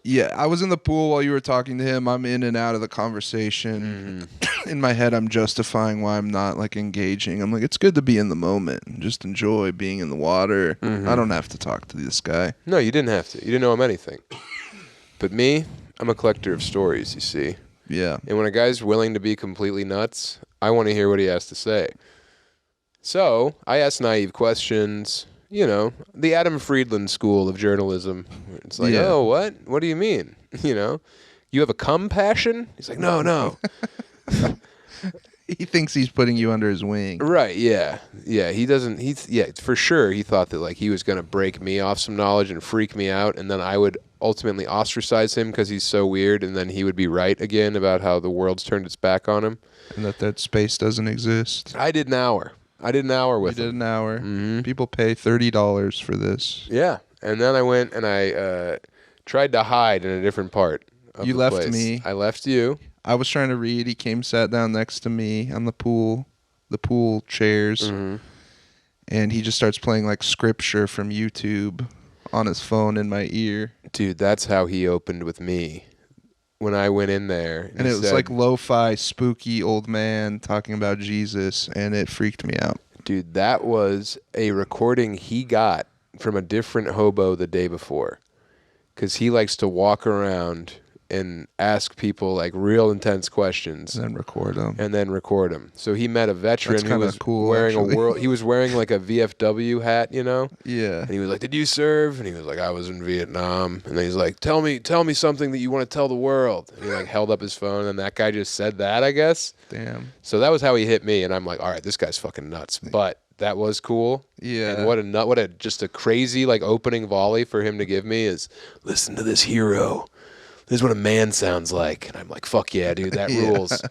Yeah, I was in the pool while you were talking to him. I'm in and out of the conversation. In my head, I'm justifying why I'm not like engaging. I'm like, it's good to be in the moment and just enjoy being in the water. I don't have to talk to this guy. No, you didn't have to. You didn't know him anything. But me, I'm a collector of stories, you see. Yeah. And when a guy's willing to be completely nuts, I want to hear what he has to say. So I ask naive questions. The Adam Friedland school of journalism. It's like, oh, what? What do you mean? You have a cum passion? He's like, no. He thinks he's putting you under his wing. Right, yeah. Yeah, he doesn't, for sure he thought that like he was going to break me off some knowledge and freak me out, and then I would ultimately ostracize him because he's so weird, and then he would be right again about how the world's turned its back on him. And that space doesn't exist. I did an hour with him. You did an hour. Mm-hmm. People pay $30 for this. Yeah, and then I went and I tried to hide in a different part of You the left place. me. I left you. I was trying to read. He came, sat down next to me on the pool chairs, and he just starts playing like scripture from YouTube on his phone in my ear. Dude, that's how he opened with me when I went in there. And it was like lo-fi, spooky old man talking about Jesus, and it freaked me out. Dude, that was a recording he got from a different hobo the day before, because he likes to walk around and ask people like real intense questions And then record them. So he met a veteran That's who was cool, wearing actually. he was wearing like a VFW hat, Yeah. And he was like, "Did you serve?" And he was like, "I was in Vietnam." And then he's like, "Tell me something that you want to tell the world." And he like held up his phone, and that guy just said that, I guess. Damn. So that was how he hit me, and I'm like, "All right, this guy's fucking nuts." But that was cool. Yeah. And what a just a crazy like opening volley for him to give me is, "Listen to this hero. This is what a man sounds like." And I'm like, "Fuck yeah, dude, that rules."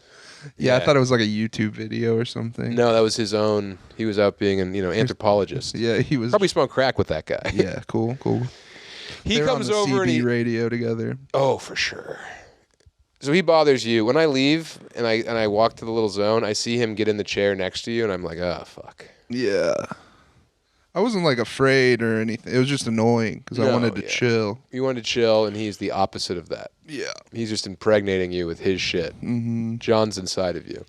Yeah, I thought it was like a YouTube video or something. No, that was his own. He was out being an anthropologist. Yeah, he was Probably smoked crack with that guy. Yeah, cool. He They're comes on the over and CB he radio together. Oh, for sure. So he bothers you. When I leave and I walk to the little zone, I see him get in the chair next to you, and I'm like, oh, fuck. Yeah. I wasn't like afraid or anything. It was just annoying because I wanted to chill. You wanted to chill, and he's the opposite of that. Yeah. He's just impregnating you with his shit. Mm-hmm. John's inside of you.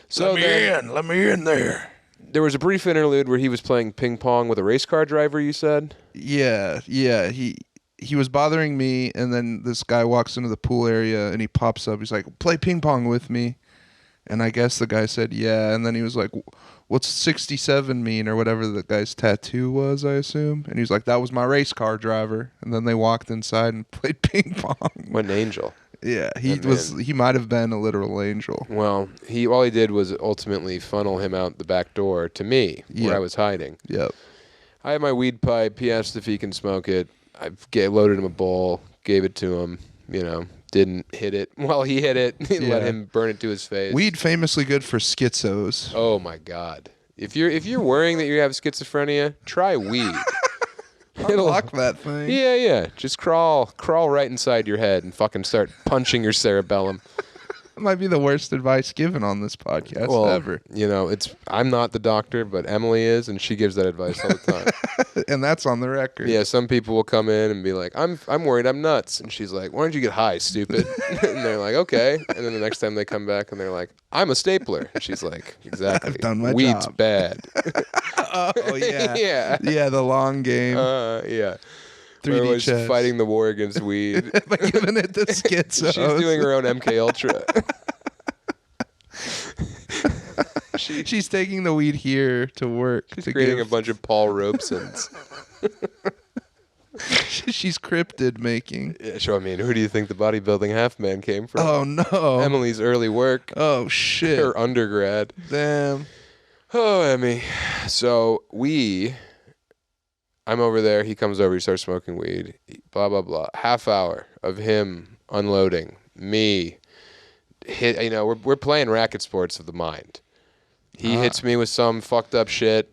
So Let me in there. There was a brief interlude where he was playing ping pong with a race car driver, you said? Yeah. He was bothering me, and then this guy walks into the pool area, and he pops up. He's like, play ping pong with me. And I guess the guy said, yeah. And then he was like, what's 67 mean, or whatever the guy's tattoo was, I assume. And he was like, that was my race car driver. And then they walked inside and played ping pong. What an angel. Yeah, he might have been a literal angel. Well, all he did was ultimately funnel him out the back door to me, where I was hiding. Yep. I had my weed pipe. He asked if he can smoke it. I loaded him a bowl, gave it to him, didn't hit it. Well, he hit it. Let him burn it to his face. Weed famously good for schizos. Oh my God! If you're worrying that you have schizophrenia, try weed. Unlock that thing. Yeah. Just crawl right inside your head and fucking start punching your cerebellum. might be the worst advice given on this podcast ever. You know, I'm not the doctor, but Emily is, and she gives that advice all the time. And that's on the record. Yeah, some people will come in and be like, I'm worried I'm nuts. And she's like, why don't you get high, stupid? And they're like, okay. And then the next time they come back and they're like, I'm a stapler. And she's like, exactly. I've done my Weed's job. bad. Oh, yeah. Yeah. Yeah, the long game. Yeah. 3D We're chess. fighting the war against weed. By giving it to schizos. She's doing her own MK Ultra. She's taking the weed here to work. She's creating a bunch of Paul Robesons. She's cryptid making. Yeah, so I mean, who do you think the bodybuilding half man came from? Oh, no. Emily's early work. Oh, shit. Her undergrad. Damn. Oh, Emmy. So I'm over there. He comes over. He starts smoking weed. Blah, blah, blah. Half hour of him unloading. Me. We're playing racket sports of the mind. He hits me with some fucked up shit.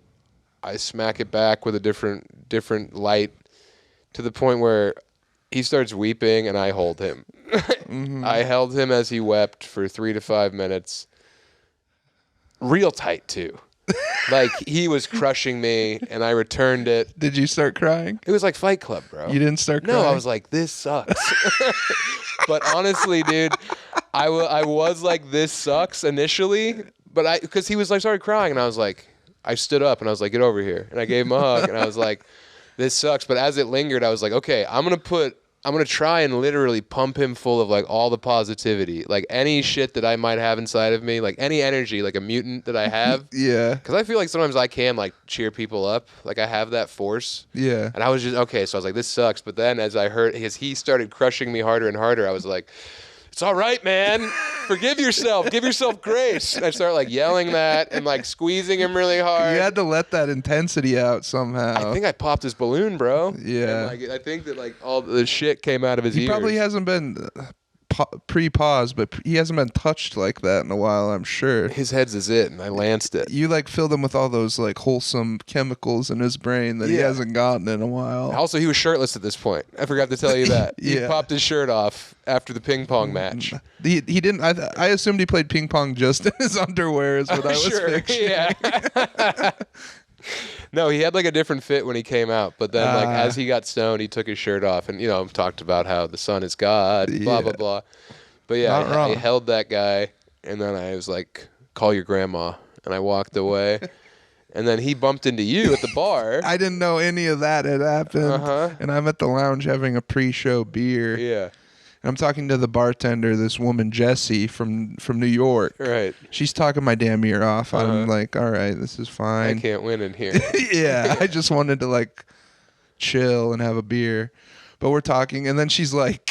I smack it back with a different light to the point where he starts weeping and I hold him. Mm-hmm. I held him as he wept for 3 to 5 minutes. Real tight, too. Like, he was crushing me, and I returned it. Did you start crying? It was like Fight Club, bro. You didn't start crying? No, I was like, this sucks. But honestly, dude, I was like, this sucks initially, but because he was like, started crying, and I was like, I stood up, and I was like, get over here. And I gave him a hug, and I was like, this sucks. But as it lingered, I was like, okay, I'm going to try and literally pump him full of like all the positivity, like any shit that I might have inside of me, like any energy, like a mutant that I have. Yeah. Because I feel like sometimes I can like cheer people up. Like I have that force. Yeah. And I was just, okay. So I was like, this sucks. But then as he started crushing me harder and harder, I was like, it's all right, man. Forgive yourself. Give yourself grace. And I started like yelling that and like squeezing him really hard. You had to let that intensity out somehow. I think I popped his balloon, bro. Yeah. And, like, I think that like all the shit came out of his ears. He probably hasn't been pre-pause, but he hasn't been touched like that in a while, I'm sure. His head's is it, and I lanced it. You like filled him with all those like wholesome chemicals in his brain that he hasn't gotten in a while. Also, he was shirtless at this point. I forgot to tell you that. Yeah. He popped his shirt off after the ping pong match. He didn't. I assumed he played ping pong just in his underwear. Is what I was picturing. Yeah. No, he had like a different fit when he came out, but then like as he got stoned, he took his shirt off and talked about how the sun is God, blah blah blah. But yeah, I held that guy, and then I was like, "Call your grandma," and I walked away. And then he bumped into you at the bar. I didn't know any of that had happened. And I'm at the lounge having a pre-show beer. Yeah. And I'm talking to the bartender, this woman, Jessie, from New York. Right. She's talking my damn ear off. I'm like, all right, this is fine. I can't win in here. Yeah, I just wanted to like chill and have a beer. But we're talking, and then she's like,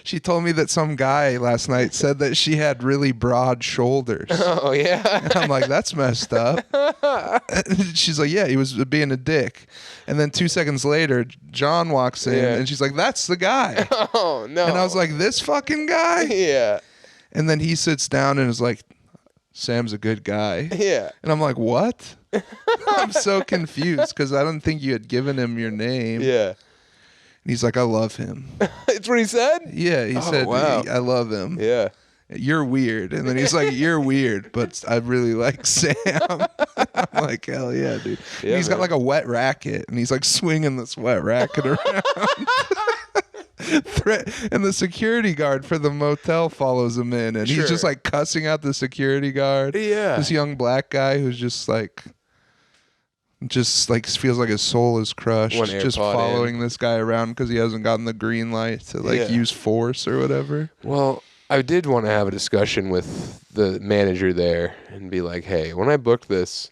she told me that some guy last night said that she had really broad shoulders. Oh, yeah? And I'm like, that's messed up. And she's like, yeah, he was being a dick. And then 2 seconds later, John walks in, and she's like, that's the guy. Oh, no. And I was like, this fucking guy? Yeah. And then he sits down and is like, Sam's a good guy. Yeah. And I'm like, what? I'm so confused because I don't think you had given him your name. Yeah. And he's like, I love him. That's what he said? Yeah, he said, wow. I love him. Yeah. You're weird. And then he's like, you're weird, but I really like Sam. I'm like, hell yeah, dude. Yeah, and he's got like a wet racket, and he's like swinging this wet racket around. And the security guard for the motel follows him in, and he's just like cussing out the security guard. Yeah. This young black guy who's just like feels like his soul is crushed, just following this guy around because he hasn't gotten the green light to use force or whatever. Well, I did want to have a discussion with the manager there and be like, hey, when I booked this,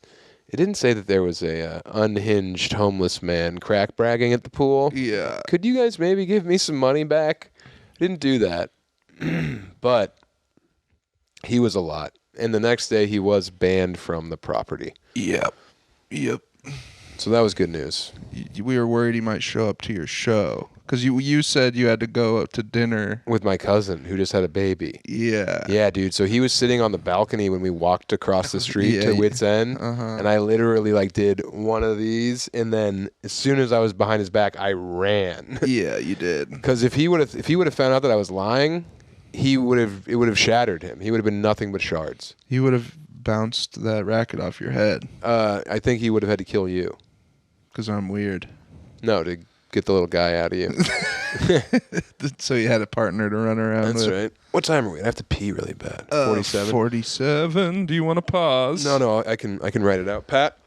it didn't say that there was a unhinged homeless man crack bragging at the pool. Yeah. Could you guys maybe give me some money back? Didn't do that. But he was a lot. And the next day he was banned from the property. Yep. So that was good news. We were worried he might show up to your show because you said you had to go out to dinner with my cousin who just had a baby. Yeah. Yeah, dude. So he was sitting on the balcony when we walked across the street to Wits End, and I literally like did one of these, and then as soon as I was behind his back, I ran. Yeah, you did. Because if he would have found out that I was lying, it would have shattered him. He would have been nothing but shards. He would have bounced that racket off your head. I think he would have had to kill you. Because I'm weird. No, to get the little guy out of you. So you had a partner to run around with. That's right. What time are we? I have to pee really bad. 47? 47. Do you want to pause? No, I can write it out. Pat,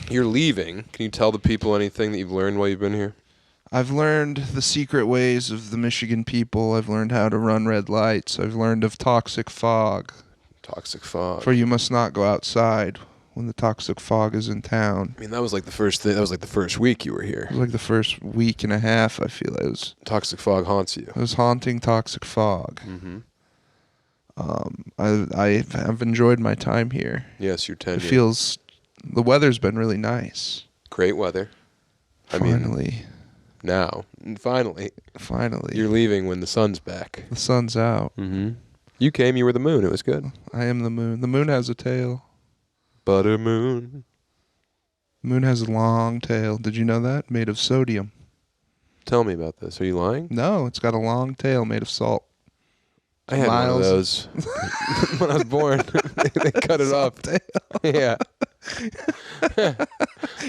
you're leaving. Can you tell the people anything that you've learned while you've been here? I've learned the secret ways of the Michigan people. I've learned how to run red lights. I've learned of toxic fog. Toxic fog. For you must not go outside when the toxic fog is in town. I mean, that was like the first thing. That was like the first week you were here. It was like the first week and a half, I feel like. It was toxic fog haunts you. It was haunting toxic fog. Mm-hmm. I've enjoyed my time here. Yes, your tenure. It feels... The weather's been really nice. Great weather. Finally. Finally. You're leaving when the sun's back. The sun's out. Mm-hmm. You came, you were the moon. It was good. I am the moon. The moon has a tail. Butter moon. Moon has a long tail. Did you know that? Made of sodium. Tell me about this. Are you lying? No, it's got a long tail made of salt. I had one of those when I was born. They cut it off. Tail. Yeah.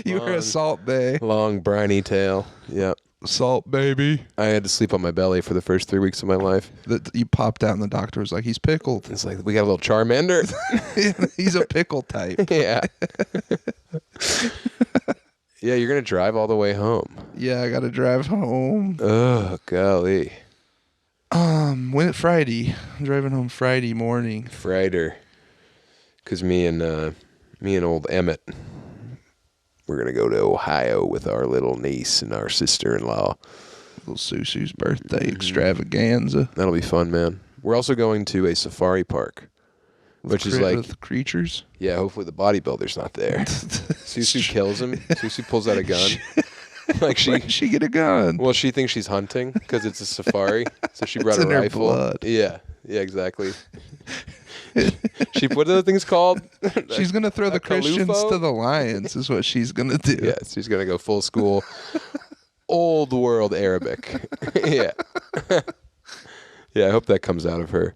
You were a salt bay. Long, briny tail. Yep. Salt baby. I had to sleep on my belly for the first 3 weeks of my life. You popped out and the doctor was like, he's pickled. It's like, we got a little Charmander. He's a pickle type. Yeah. Yeah, you're going to drive all the way home. Yeah, I got to drive home. Oh, golly. Friday. I'm driving home Friday morning. Friday. Because me and old Emmett, we're going to go to Ohio with our little niece and our sister-in-law. Little Susu's birthday extravaganza. That'll be fun, man. We're also going to a safari park, which is like... With creatures? Yeah, hopefully the bodybuilder's not there. Susu kills him. Susu pulls out a gun. Why did she get a gun? Well, she thinks she's hunting because it's a safari, so she brought It's a in her rifle. blood. Yeah, exactly. What are those things called? She's going to throw the Christians kalufo? to the lions is what she's going to do. Yes, she's going to go full school, old world Arabic. Yeah. Yeah, I hope that comes out of her.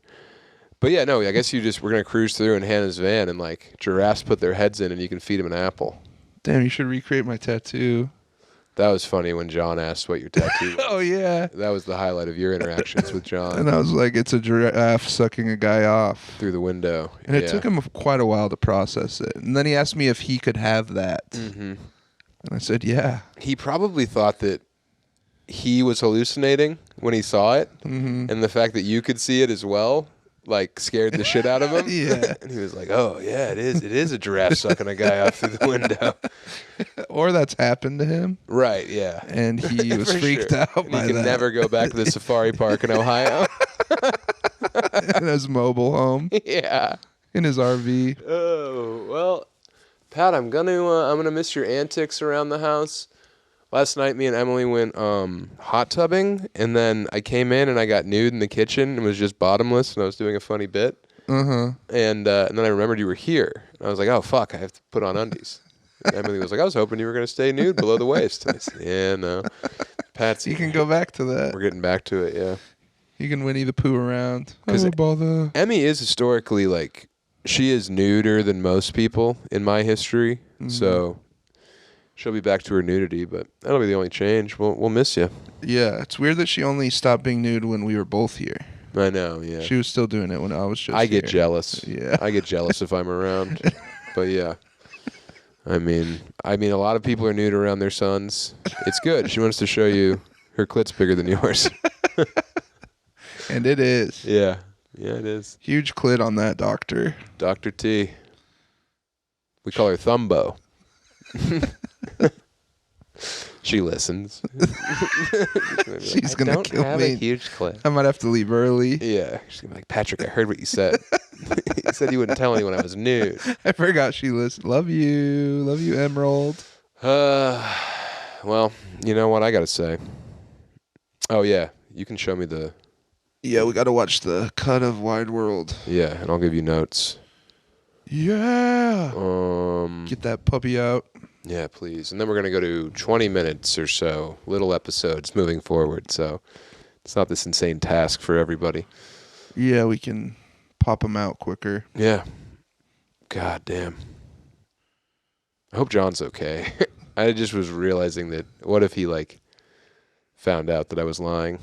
But yeah, no, I guess we're going to cruise through in Hannah's van and like giraffes put their heads in and you can feed them an apple. Damn, you should recreate my tattoo. That was funny when John asked what your tattoo was. Oh, yeah. That was the highlight of your interactions with John. And I was like, it's a giraffe sucking a guy off. Through the window. And it took him quite a while to process it. And then he asked me if he could have that. Mm-hmm. And I said, yeah. He probably thought that he was hallucinating when he saw it. Mm-hmm. And the fact that you could see it as well, like, scared the shit out of him. Yeah. And he was like, oh, yeah, it is. It is a giraffe sucking a guy off through the window. Or that's happened to him. Right, yeah. And he was freaked out by that. He can never go back to the safari park in Ohio. In his mobile home. Yeah. In his RV. Oh, well, Pat, I'm gonna miss your antics around the house. Last night, me and Emily went hot tubbing, and then I came in and I got nude in the kitchen and was just bottomless, and I was doing a funny bit. Uh-huh. And then I remembered you were here. And I was like, oh, fuck, I have to put on undies. And Emily was like, I was hoping you were going to stay nude below the waist. And I said, yeah, no. Patsy. You can go back to that. We're getting back to it, yeah. You can Winnie the Pooh around. Because bother. Emmy is historically, like, she is nuder than most people in my history. Mm-hmm. So... she'll be back to her nudity, but that'll be the only change. We'll miss you. Yeah, it's weird that she only stopped being nude when we were both here. I know, yeah. She was still doing it when I was just I get here. jealous. Yeah. I get jealous if I'm around. But yeah. I mean, a lot of people are nude around their sons. It's good. She wants to show you her clit's bigger than yours. And it is. Yeah. Yeah, it is. Huge clit on that doctor. Dr. T. We call her Thumbo. She listens. She's going to kill me. I don't have a huge clit. I might have to leave early. Yeah. She's going to be like, Patrick, I heard what you said. You said you wouldn't tell anyone I was nude. I forgot she listened. Love you. Love you, Emerald. Well, you know what I got to say. Oh, yeah. You can show me the... Yeah, we got to watch the cut of Wide World. Yeah, and I'll give you notes. Yeah. Get that puppy out. Yeah, please. And then we're going to go to 20 minutes or so, little episodes moving forward. So it's not this insane task for everybody. Yeah, we can pop them out quicker. Yeah. God damn. I hope John's okay. I just was realizing that what if he like found out that I was lying?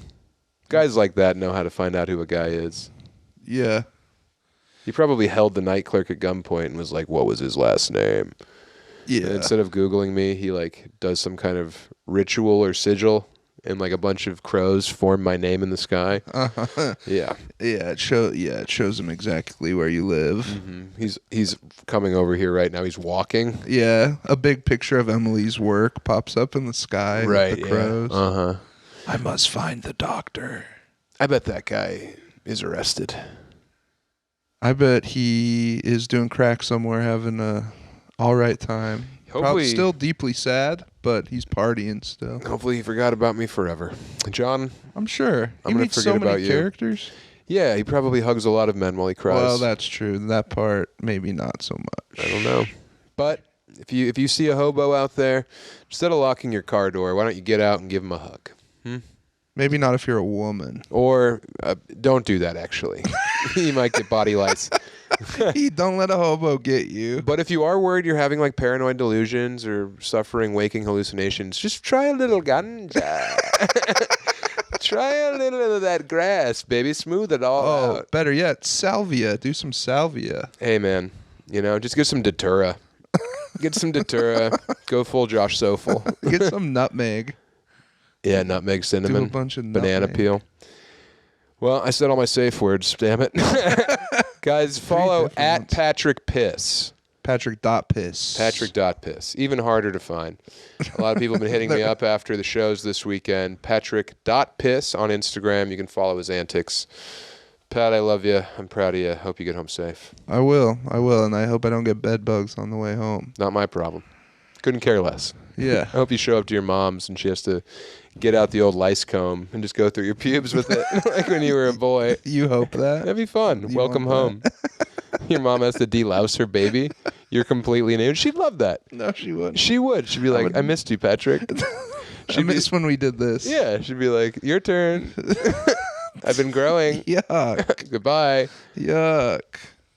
Guys like that know how to find out who a guy is. Yeah. He probably held the night clerk at gunpoint and was like, what was his last name? Yeah. And instead of Googling me, he like does some kind of ritual or sigil, and like a bunch of crows form my name in the sky. Uh-huh. Yeah. Yeah, it shows him exactly where you live. Mm-hmm. He's coming over here right now. He's walking. Yeah, a big picture of Emily's work pops up in the sky. Right. With the crows. Yeah. Uh-huh. I must find the doctor. I bet that guy is arrested. I bet he is doing crack somewhere, having a all right time. Hopefully, probably still deeply sad, but he's partying still. Hopefully he forgot about me forever. John, I'm sure. I'm he gonna meets forget so many about you. characters. Yeah, he probably hugs a lot of men while he cries. Well, that's true. That part, maybe not so much. I don't know. But if you see a hobo out there, instead of locking your car door, why don't you get out and give him a hug? Maybe not if you're a woman. Or don't do that, actually. You might get body lice. Don't let a hobo get you. But if you are worried you're having like paranoid delusions or suffering waking hallucinations, just try a little ganja. Try a little of that grass, baby. Smooth it all out. Better yet, salvia. Do some salvia. Hey, man. Just get some Datura. Get some Datura. Go full Josh Sofel. Get some nutmeg. Yeah, nutmeg, cinnamon, Do a bunch of banana nutmeg. peel. Well, I said all my safe words, damn it. Guys, follow different at ones. Patrick Piss. Patrick.piss. Patrick.piss. Even harder to find. A lot of people have been hitting me up after the shows this weekend. Patrick.piss on Instagram. You can follow his antics. Pat, I love you. I'm proud of you. Hope you get home safe. I will, and I hope I don't get bed bugs on the way home. Not my problem. Couldn't care less. Yeah. I hope you show up to your mom's and she has to get out the old lice comb and just go through your pubes with it like when you were a boy. You hope that? That'd be fun. You Welcome home. want Your mom has to delouse her baby. You're completely nude. She'd love that. No, she wouldn't. She would. She'd be like, I missed you, Patrick. I missed when we did this. Yeah. She'd be like, your turn. I've been growing. Yuck. Goodbye. Yuck.